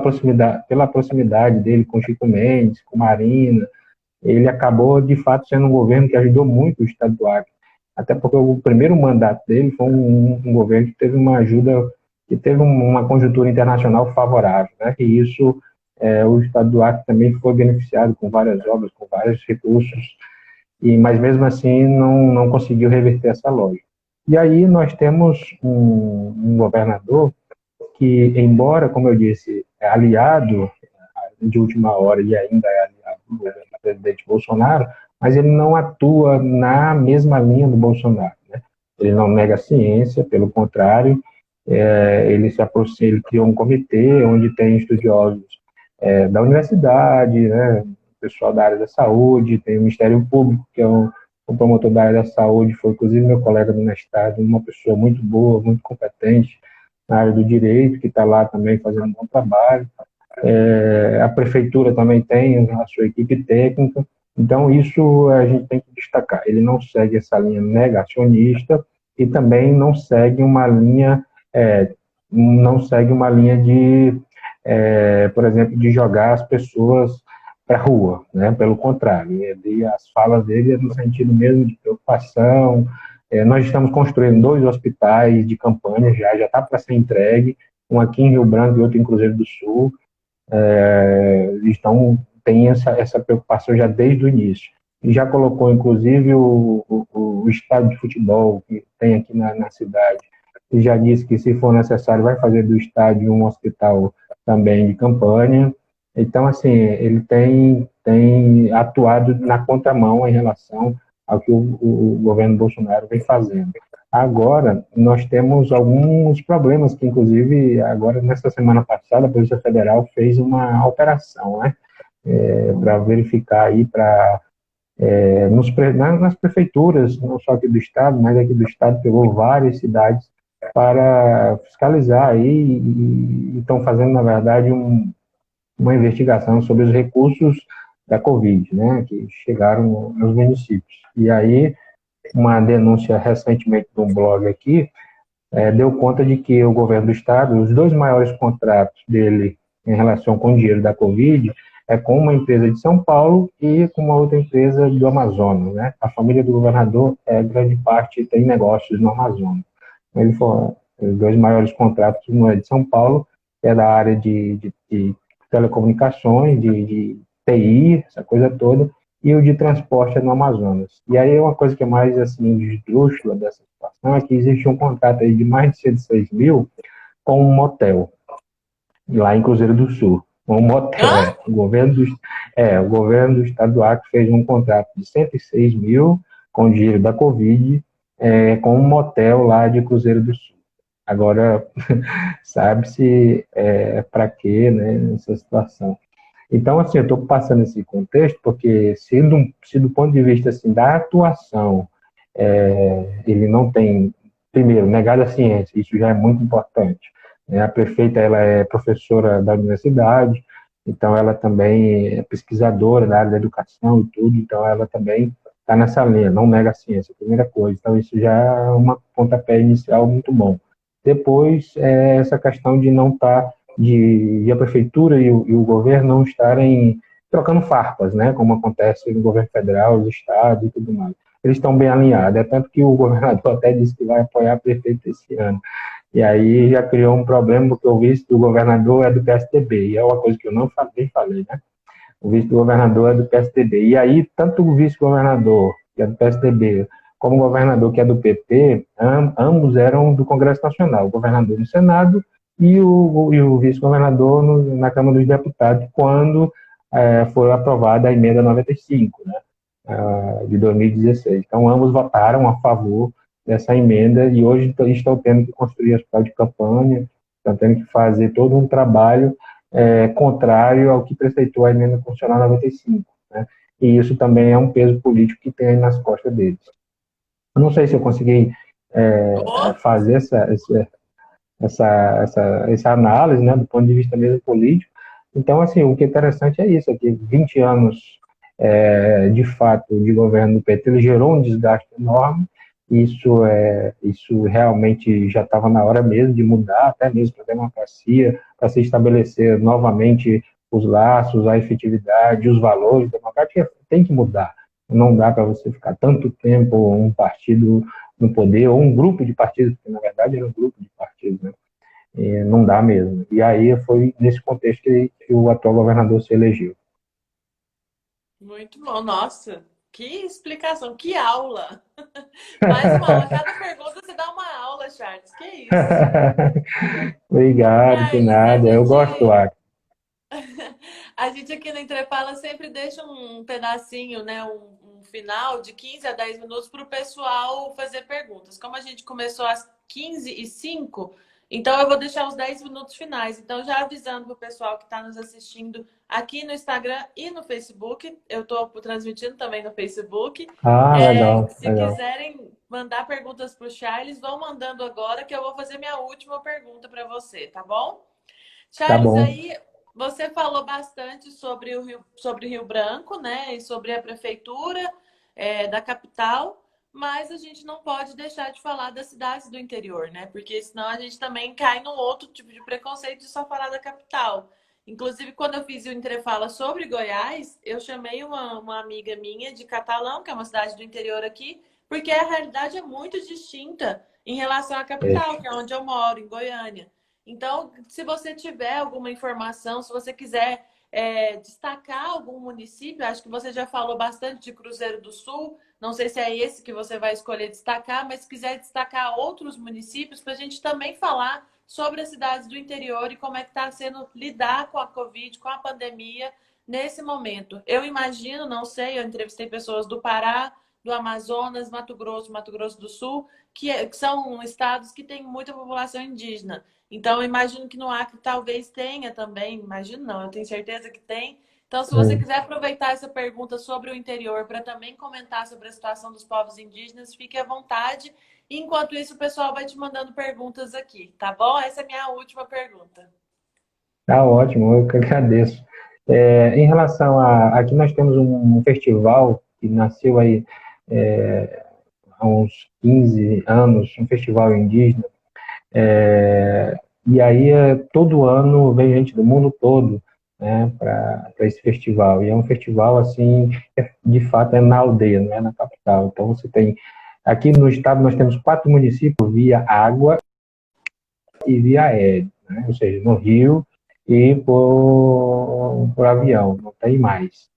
proximidade dele com Chico Mendes, com Marina, ele acabou, de fato, sendo um governo que ajudou muito o estado do Acre. Até porque o primeiro mandato dele foi um governo que teve uma ajuda, que teve uma conjuntura internacional favorável, né? E isso, o estado do Acre também foi beneficiado com várias obras, com vários recursos, mas mesmo assim não conseguiu reverter essa lógica. E aí nós temos um governador que, embora, como eu disse, é aliado de última hora e ainda é aliado do governo do presidente Bolsonaro, mas ele não atua na mesma linha do Bolsonaro, né? Ele não nega a ciência, pelo contrário, ele se aproxima, ele criou um comitê onde tem estudiosos da universidade, né, pessoal da área da saúde, tem o Ministério Público, que é um promotor da área da saúde, foi inclusive meu colega do mestrado, uma pessoa muito boa, muito competente na área do direito, que está lá também fazendo um bom trabalho. A prefeitura também tem a sua equipe técnica, então isso a gente tem que destacar. Ele não segue essa linha negacionista e também não segue uma linha, de, por exemplo, de jogar as pessoas para a rua, né? Pelo contrário, as falas dele é no sentido mesmo de preocupação. Nós estamos construindo 2 hospitais de campanha, já está para ser entregue, um aqui em Rio Branco e outro em Cruzeiro do Sul. Tem essa preocupação já desde o início. E já colocou, inclusive, o estádio de futebol que tem aqui na cidade, e já disse que, se for necessário, vai fazer do estádio um hospital também de campanha. Então, assim, ele tem atuado na contramão em relação ao que o governo Bolsonaro vem fazendo. Agora, nós temos alguns problemas que, inclusive, agora, nessa semana passada, a Polícia Federal fez uma operação, né, para verificar aí, nas prefeituras, não só aqui do estado, mas aqui do estado pegou várias cidades para fiscalizar aí, e estão fazendo, na verdade, uma investigação sobre os recursos da Covid, né, que chegaram nos municípios. E aí, uma denúncia recentemente de um blog aqui, deu conta de que o governo do estado, os 2 maiores contratos dele em relação com o dinheiro da Covid, é com uma empresa de São Paulo e com uma outra empresa do Amazonas, né? A família do governador, grande parte, tem negócios no Amazonas. Ele falou, os 2 maiores contratos, um é de São Paulo, que é da área de telecomunicações, de TI, essa coisa toda, e o de transporte é no Amazonas. E aí uma coisa que é mais, assim, esdrúxula dessa situação é que existe um contrato aí de mais de 106 mil com um motel, lá em Cruzeiro do Sul. Um motel, o governo do estado do Acre fez um contrato de 106 mil com dinheiro da Covid, com um motel lá de Cruzeiro do Sul. Agora, sabe-se para quê, né, essa situação. Então, assim, eu estou passando esse contexto porque, se do ponto de vista, assim, da atuação, ele não tem, primeiro, negado a ciência, isso já é muito importante, né? A prefeita, ela é professora da universidade, então ela também é pesquisadora da área da educação e tudo, então ela também está nessa linha, não nega a ciência, primeira coisa. Então isso já é uma pontapé inicial muito bom. Depois, essa questão de não estar, de a prefeitura e o governo não estarem trocando farpas, né, como acontece no governo federal, os estados e tudo mais. Eles estão bem alinhados, é tanto que o governador até disse que vai apoiar a prefeito esse ano. E aí já criou um problema, porque o vice do governador é do PSDB, e é uma coisa que eu não falei, né? O vice-governador é do PSDB. E aí, tanto o vice-governador, que é do PSDB, como o governador, que é do PP, ambos eram do Congresso Nacional. O governador no Senado e o vice-governador na Câmara dos Deputados, quando foi aprovada a emenda 95, né, de 2016. Então, ambos votaram a favor dessa emenda e hoje estão tendo que construir hospital de campanha, estão tendo que fazer todo um trabalho contrário ao que preceitou a emenda constitucional 95, né? E isso também é um peso político que tem nas costas deles. Eu não sei se eu consegui fazer essa análise, né, do ponto de vista mesmo político. Então, assim, o que é interessante é isso, é que 20 anos, de fato, de governo do PT, ele gerou um desgaste enorme. Isso realmente já estava na hora mesmo de mudar, até mesmo para a democracia, para se estabelecer novamente os laços, a efetividade, os valores. A democracia tem que mudar. Não dá para você ficar tanto tempo um partido no poder, ou um grupo de partidos, porque na verdade era um grupo de partidos, né? E não dá mesmo. E aí foi nesse contexto que o atual governador se elegeu. Muito bom, nossa, que explicação, que aula! Mais uma aula, cada pergunta você dá uma aula, Charles, que isso? Obrigado, que Charles, a nada. Eu gosto do gente, ar. a gente aqui no Entrefala sempre deixa um pedacinho, né, um final de 15 a 10 minutos para o pessoal fazer perguntas. Como a gente começou às 15h05, então eu vou deixar os 10 minutos finais. Então, já avisando para o pessoal que está nos assistindo aqui no Instagram e no Facebook, eu estou transmitindo também no Facebook. Ah, legal, Se legal. quiserem mandar perguntas para o Charles, vão mandando agora que eu vou fazer minha última pergunta para você, tá bom? Tá Charles, bom. aí você falou bastante sobre Rio Branco, né? E sobre a prefeitura da capital, mas a gente não pode deixar de falar das cidades do interior, né? Porque senão a gente também cai num outro tipo de preconceito de só falar da capital. Inclusive, quando eu fiz o Entrefala sobre Goiás, eu chamei uma amiga minha de Catalão, que é uma cidade do interior aqui, porque a realidade é muito distinta em relação à capital, que é onde eu moro, em Goiânia. Então, se você tiver alguma informação, se você quiser destacar algum município, acho que você já falou bastante de Cruzeiro do Sul, não sei se é esse que você vai escolher destacar, mas se quiser destacar outros municípios, para a gente também falar sobre as cidades do interior e como é que está sendo lidar com a Covid, com a pandemia nesse momento. Eu imagino, não sei, eu entrevistei pessoas do Pará, do Amazonas, Mato Grosso do Sul, que são estados que têm muita população indígena. Então, eu imagino que no Acre talvez tenha também, imagino não, eu tenho certeza que tem. Então, se você Hum. quiser aproveitar essa pergunta sobre o interior para também comentar sobre a situação dos povos indígenas, fique à vontade. Enquanto isso, o pessoal vai te mandando perguntas aqui, tá bom? Essa é a minha última pergunta. Tá ótimo, eu que agradeço. Em relação a... Aqui nós temos um festival que nasceu aí há uns 15 anos, um festival indígena. E aí, todo ano, vem gente do mundo todo, né, para esse festival. E é um festival, assim, de fato, é na aldeia, não é na capital. Então, você tem... Aqui no estado, nós temos 4 municípios via água e via aéreo, né? Ou seja, no rio e por avião, não tem mais.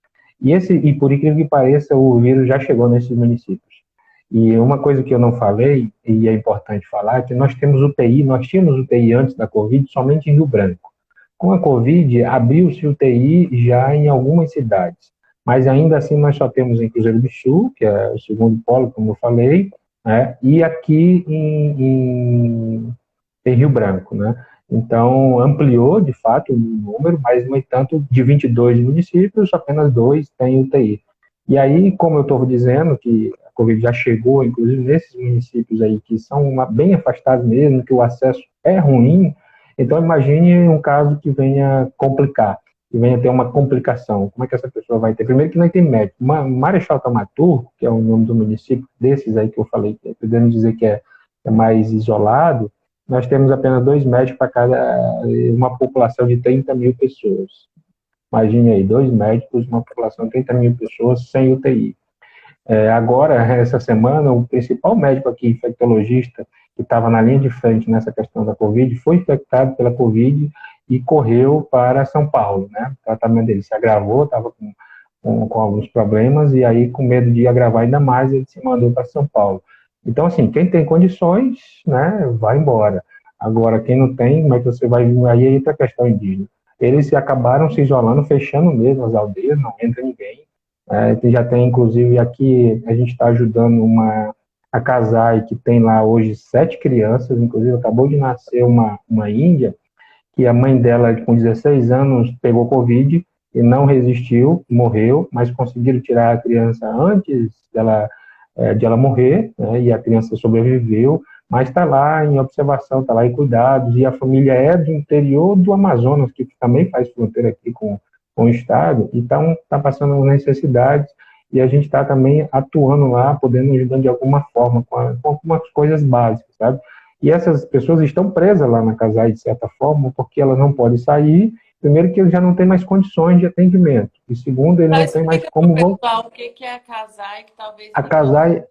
E por incrível que pareça, o vírus já chegou nesses municípios. E uma coisa que eu não falei, e é importante falar, é que nós temos UTI, nós tínhamos UTI antes da Covid somente em Rio Branco. Com a Covid, abriu-se UTI já em algumas cidades, mas ainda assim nós só temos em Cruzeiro do Sul, que é o segundo polo, como eu falei, né, e aqui em Rio Branco, né? Então, ampliou, de fato, o número, mas, no entanto, de 22 municípios, apenas 2 têm UTI. E aí, como eu estou dizendo, que a Covid já chegou, inclusive, nesses municípios aí, que são bem afastados mesmo, que o acesso é ruim, então imagine um caso que venha complicar. e venha ter uma complicação, como é que essa pessoa vai ter? Primeiro que não tem médico. Marechal Tamatur, que é o nome do município desses aí que eu falei, podemos dizer que é mais isolado, nós temos apenas 2 médicos para cada uma população de 30 mil pessoas. Imagine aí, 2 médicos, uma população de 30 mil pessoas sem UTI. Agora, essa semana, o principal médico aqui, infectologista, que estava na linha de frente nessa questão da Covid, foi infectado pela Covid e correu para São Paulo, né? O tratamento dele se agravou, estava com alguns problemas, e aí, com medo de agravar ainda mais, ele se mandou para São Paulo. Então, assim, quem tem condições, né, vai embora. Agora, quem não tem, como é que você vai vir? Aí entra a questão indígena. Eles acabaram se isolando, fechando mesmo as aldeias, não entra ninguém. Já tem, inclusive, aqui a gente está ajudando a Casai, que tem lá hoje 7 crianças, inclusive acabou de nascer uma índia, que a mãe dela, com 16 anos, pegou Covid e não resistiu, morreu, mas conseguiram tirar a criança antes de ela morrer, né, e a criança sobreviveu, mas está lá em observação, está lá em cuidados, e a família é do interior do Amazonas, que também faz fronteira aqui com o estado, então está passando necessidades, e a gente está também atuando lá, podendo ajudar de alguma forma, com algumas coisas básicas, sabe? E essas pessoas estão presas lá na Casai, de certa forma, porque elas não podem sair. Primeiro que eles já não têm mais condições de atendimento. E segundo, ele não tem mais Explica para o como voltar. pessoal o que é a Casai, que talvez A não possa. Casai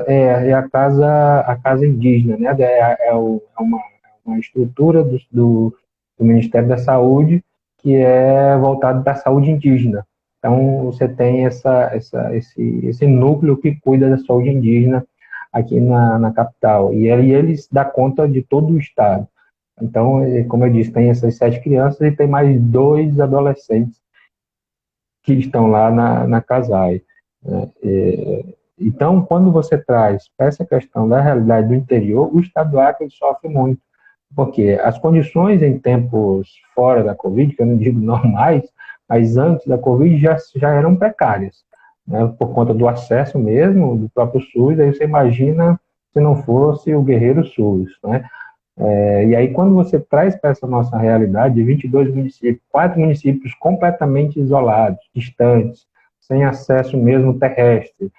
é a casa indígena, né? É uma estrutura do Ministério da Saúde que é voltado para a saúde indígena. Então, você tem esse núcleo que cuida da saúde indígena aqui na capital. E eles dão conta de todo o estado. Então, como eu disse, tem essas 7 crianças e tem mais 2 adolescentes que estão lá na CASAI, né? Então, quando você traz para essa questão da realidade do interior, o estado do Acre sofre muito, porque as condições em tempos fora da Covid, que eu não digo normais, mas antes da Covid já eram precárias, né? Por conta do acesso mesmo, do próprio SUS. Aí você imagina se não fosse o guerreiro SUS, né? E aí, quando você traz para essa nossa realidade de 22 municípios, 4 municípios completamente isolados, distantes, sem acesso mesmo terrestre,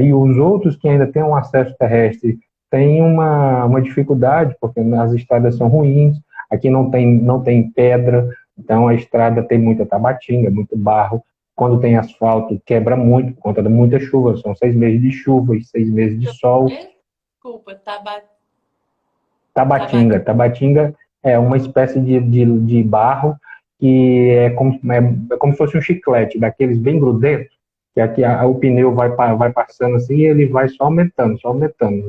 e os outros que ainda têm um acesso terrestre têm uma dificuldade, porque as estradas são ruins, aqui não tem pedra, então a estrada tem muita tabatinga, muito barro. Quando tem asfalto, quebra muito, por conta de muita chuva, são 6 meses de chuva e 6 meses de sol. Desculpa, Tabatinga é uma espécie de barro que é como se fosse um chiclete, daqueles bem grudentos, que aqui o pneu vai passando assim e ele vai só aumentando,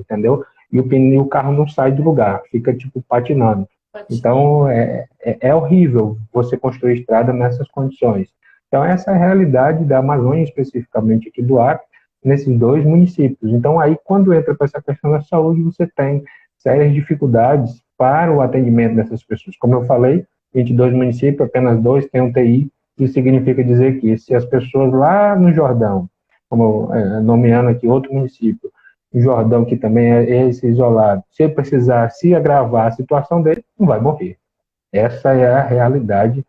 entendeu? E o carro não sai do lugar, fica tipo patinando. Patinho. Então é horrível você construir estrada nessas condições. Então essa é a realidade da Amazônia, especificamente aqui do Acre, nesses 2 municípios. Então aí quando entra para essa questão da saúde, você tem sérias dificuldades para o atendimento dessas pessoas. Como eu falei, 22 municípios, apenas 2 têm UTI. Isso significa dizer que se as pessoas lá no Jordão, como nomeando aqui outro município, o Jordão, que também é esse isolado, se ele precisar se agravar a situação dele, não vai morrer. Essa é a realidade,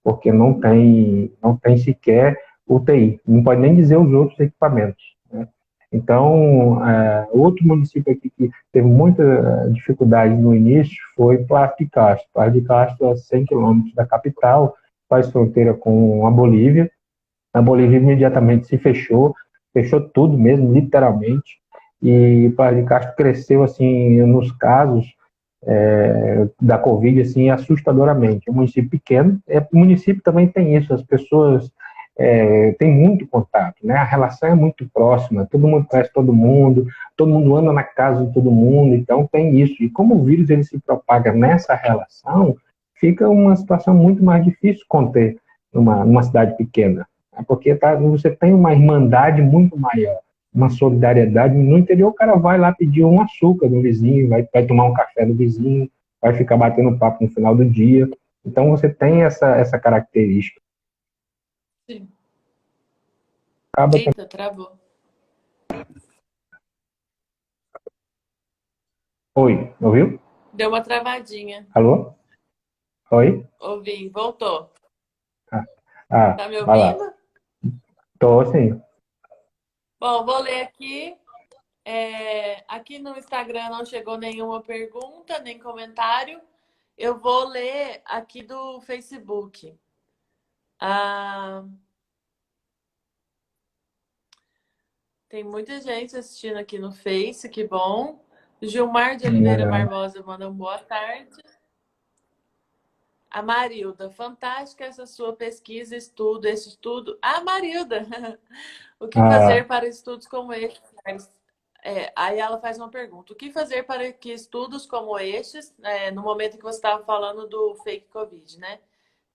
porque não tem sequer UTI. Não pode nem dizer os outros equipamentos, né? Então, outro município aqui que teve muita dificuldade no início foi Passo de Castro. Passo de Castro, a 100 quilômetros da capital, faz fronteira com a Bolívia. A Bolívia imediatamente se fechou tudo mesmo, literalmente. E Passo de Castro cresceu, assim, nos casos da Covid, assim, assustadoramente. É um município pequeno, o município também tem isso, as pessoas têm muito contato, né? A relação é muito próxima, todo mundo conhece todo mundo anda na casa de todo mundo, então tem isso. E como o vírus ele se propaga nessa relação, fica uma situação muito mais difícil conter numa cidade pequena, né? Porque você tem uma irmandade muito maior, uma solidariedade. No interior, o cara vai lá pedir um açúcar do vizinho, vai tomar um café do vizinho, vai ficar batendo papo no final do dia. Então, você tem essa característica. Sim. Acaba também... Eita, travou. Oi, ouviu? Deu uma travadinha. Alô? Oi? Ouvi, voltou. Ah, Tá me vai lá. ouvindo? Tô sim. Bom, vou ler aqui. Aqui no Instagram não chegou nenhuma pergunta, nem comentário. Eu vou ler aqui do Facebook. Ah, tem muita gente assistindo aqui no Face, que bom. Gilmar de Oliveira É, Barbosa manda um boa tarde. A Marilda, fantástica essa sua pesquisa, estudo, esse estudo. Ah, Marilda, o que ah, fazer para estudos como este? Aí ela faz uma pergunta: o que fazer para que estudos como estes, no momento que você estava falando do fake Covid, né,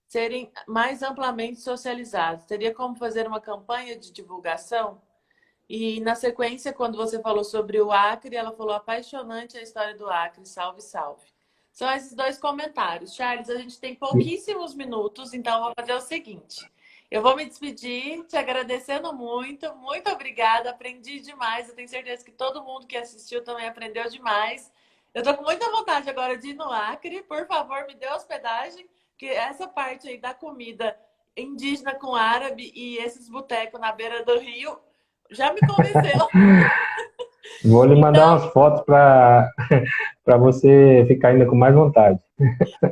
serem mais amplamente socializados? Teria como fazer uma campanha de divulgação? E na sequência, quando você falou sobre o Acre, ela falou apaixonante a história do Acre, salve, salve. São esses dois comentários. Charles, a gente tem pouquíssimos minutos, então eu vou fazer o seguinte. Eu vou me despedir, te agradecendo muito. Muito obrigada, aprendi demais. Eu tenho certeza que todo mundo que assistiu também aprendeu demais. Eu tô com muita vontade agora de ir no Acre. Por favor, me dê hospedagem, que essa parte aí da comida indígena com árabe e esses botecos na beira do rio já me convenceu. vou lhe mandar Então, umas fotos para para você ficar ainda com mais vontade.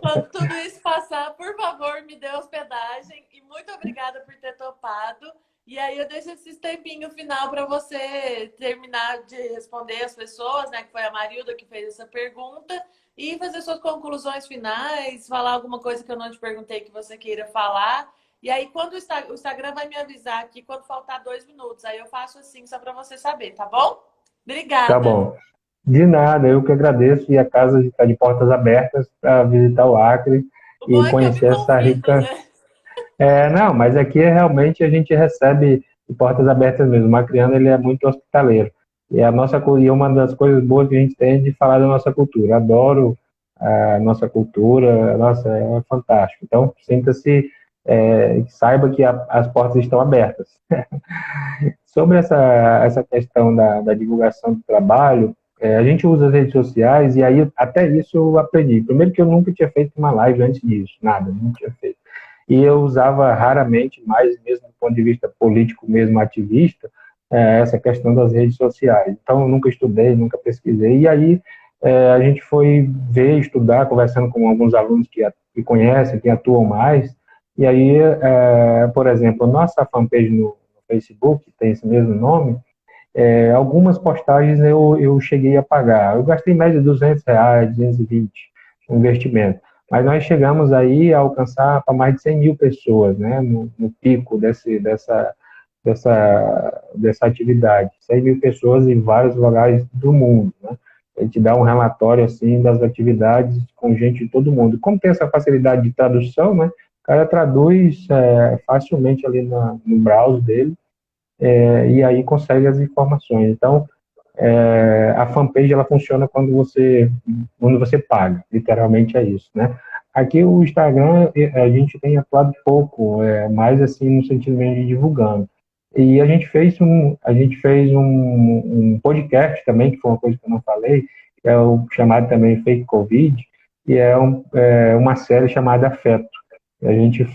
quando tudo isso passar, por favor, me dê hospedagem e muito obrigada por ter topado. E aí eu deixo esse tempinho final para você terminar de responder as pessoas, né? Que foi a Marilda que fez essa pergunta, e fazer suas conclusões finais, falar alguma coisa que eu não te perguntei que você queira falar. E aí, quando o Instagram vai me avisar aqui, quando faltar 2 minutos, aí eu faço assim, só para você saber, tá bom? Tá Obrigada. bom. De nada, eu que agradeço e a casa está de portas abertas para visitar o Acre O bom e é que eu me conhecer essa convido, rica. né? Não, mas aqui realmente a gente recebe de portas abertas mesmo. O macriano ele é muito hospitaleiro e e é uma das coisas boas que a gente tem de falar da nossa cultura. Adoro a nossa cultura, nossa, é fantástico. Então sinta-se, saiba que as portas estão abertas. Sobre essa questão da divulgação do trabalho, a gente usa as redes sociais e aí até isso eu aprendi. Primeiro que eu nunca tinha feito uma live antes disso, nada, não tinha feito. E eu usava raramente, mais mesmo do ponto de vista político, mesmo ativista, essa questão das redes sociais. Então eu nunca estudei, nunca pesquisei. E aí a gente foi ver, estudar, conversando com alguns alunos que conhecem, que atuam mais. E aí, por exemplo, nossa fanpage no Facebook, tem esse mesmo nome, algumas postagens eu cheguei a pagar. Eu gastei em média R$ 200, 220 no investimento. Mas nós chegamos aí a alcançar para mais de 100 mil pessoas, né, no pico dessa atividade. 100 mil pessoas em vários lugares do mundo, né? A gente dá um relatório assim das atividades com gente de todo mundo. Como tem essa facilidade de tradução, né? O cara traduz facilmente ali no browser dele, e aí consegue as informações. Então, a fanpage ela funciona quando você paga, literalmente é isso, né? Aqui o Instagram a gente tem atuado pouco, mais assim no sentido mesmo de divulgando. E a gente fez um podcast também, que foi uma coisa que eu não falei, que é o chamado também Fake Covid, e uma série chamada Afeto. A gente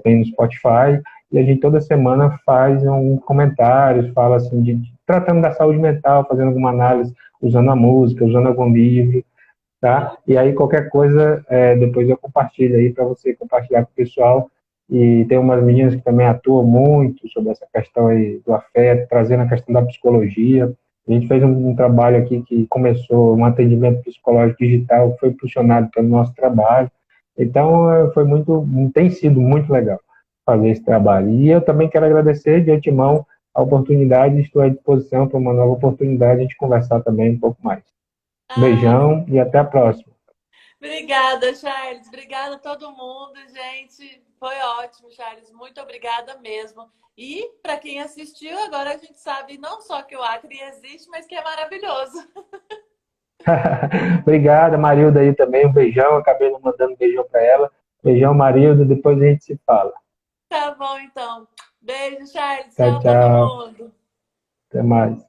tem no Spotify, e a gente toda semana faz um comentário, fala assim, tratando da saúde mental, fazendo alguma análise, usando a música, usando algum livro, tá? E aí qualquer coisa, depois eu compartilho aí para você compartilhar com o pessoal. E tem umas meninas que também atuam muito sobre essa questão aí do afeto, trazendo a questão da psicologia. A gente fez um trabalho aqui que começou, um atendimento psicológico digital, que foi impulsionado pelo nosso trabalho. Então, tem sido muito legal fazer esse trabalho. E eu também quero agradecer de antemão a oportunidade, estou à disposição para uma nova oportunidade de a gente conversar também um pouco mais. Ah, Beijão e até a próxima. obrigada, Charles. Obrigada a todo mundo, gente. Foi ótimo, Charles. Muito obrigada mesmo. E para quem assistiu, agora a gente sabe não só que o Acre existe, mas que é maravilhoso. Obrigada, Marilda aí também. Um beijão. Acabei não mandando um beijão para ela. Beijão, Marilda. Depois a gente se fala. Tá bom, então. Beijo, Charles. Tchau, Tchau, todo tchau. mundo. Até mais.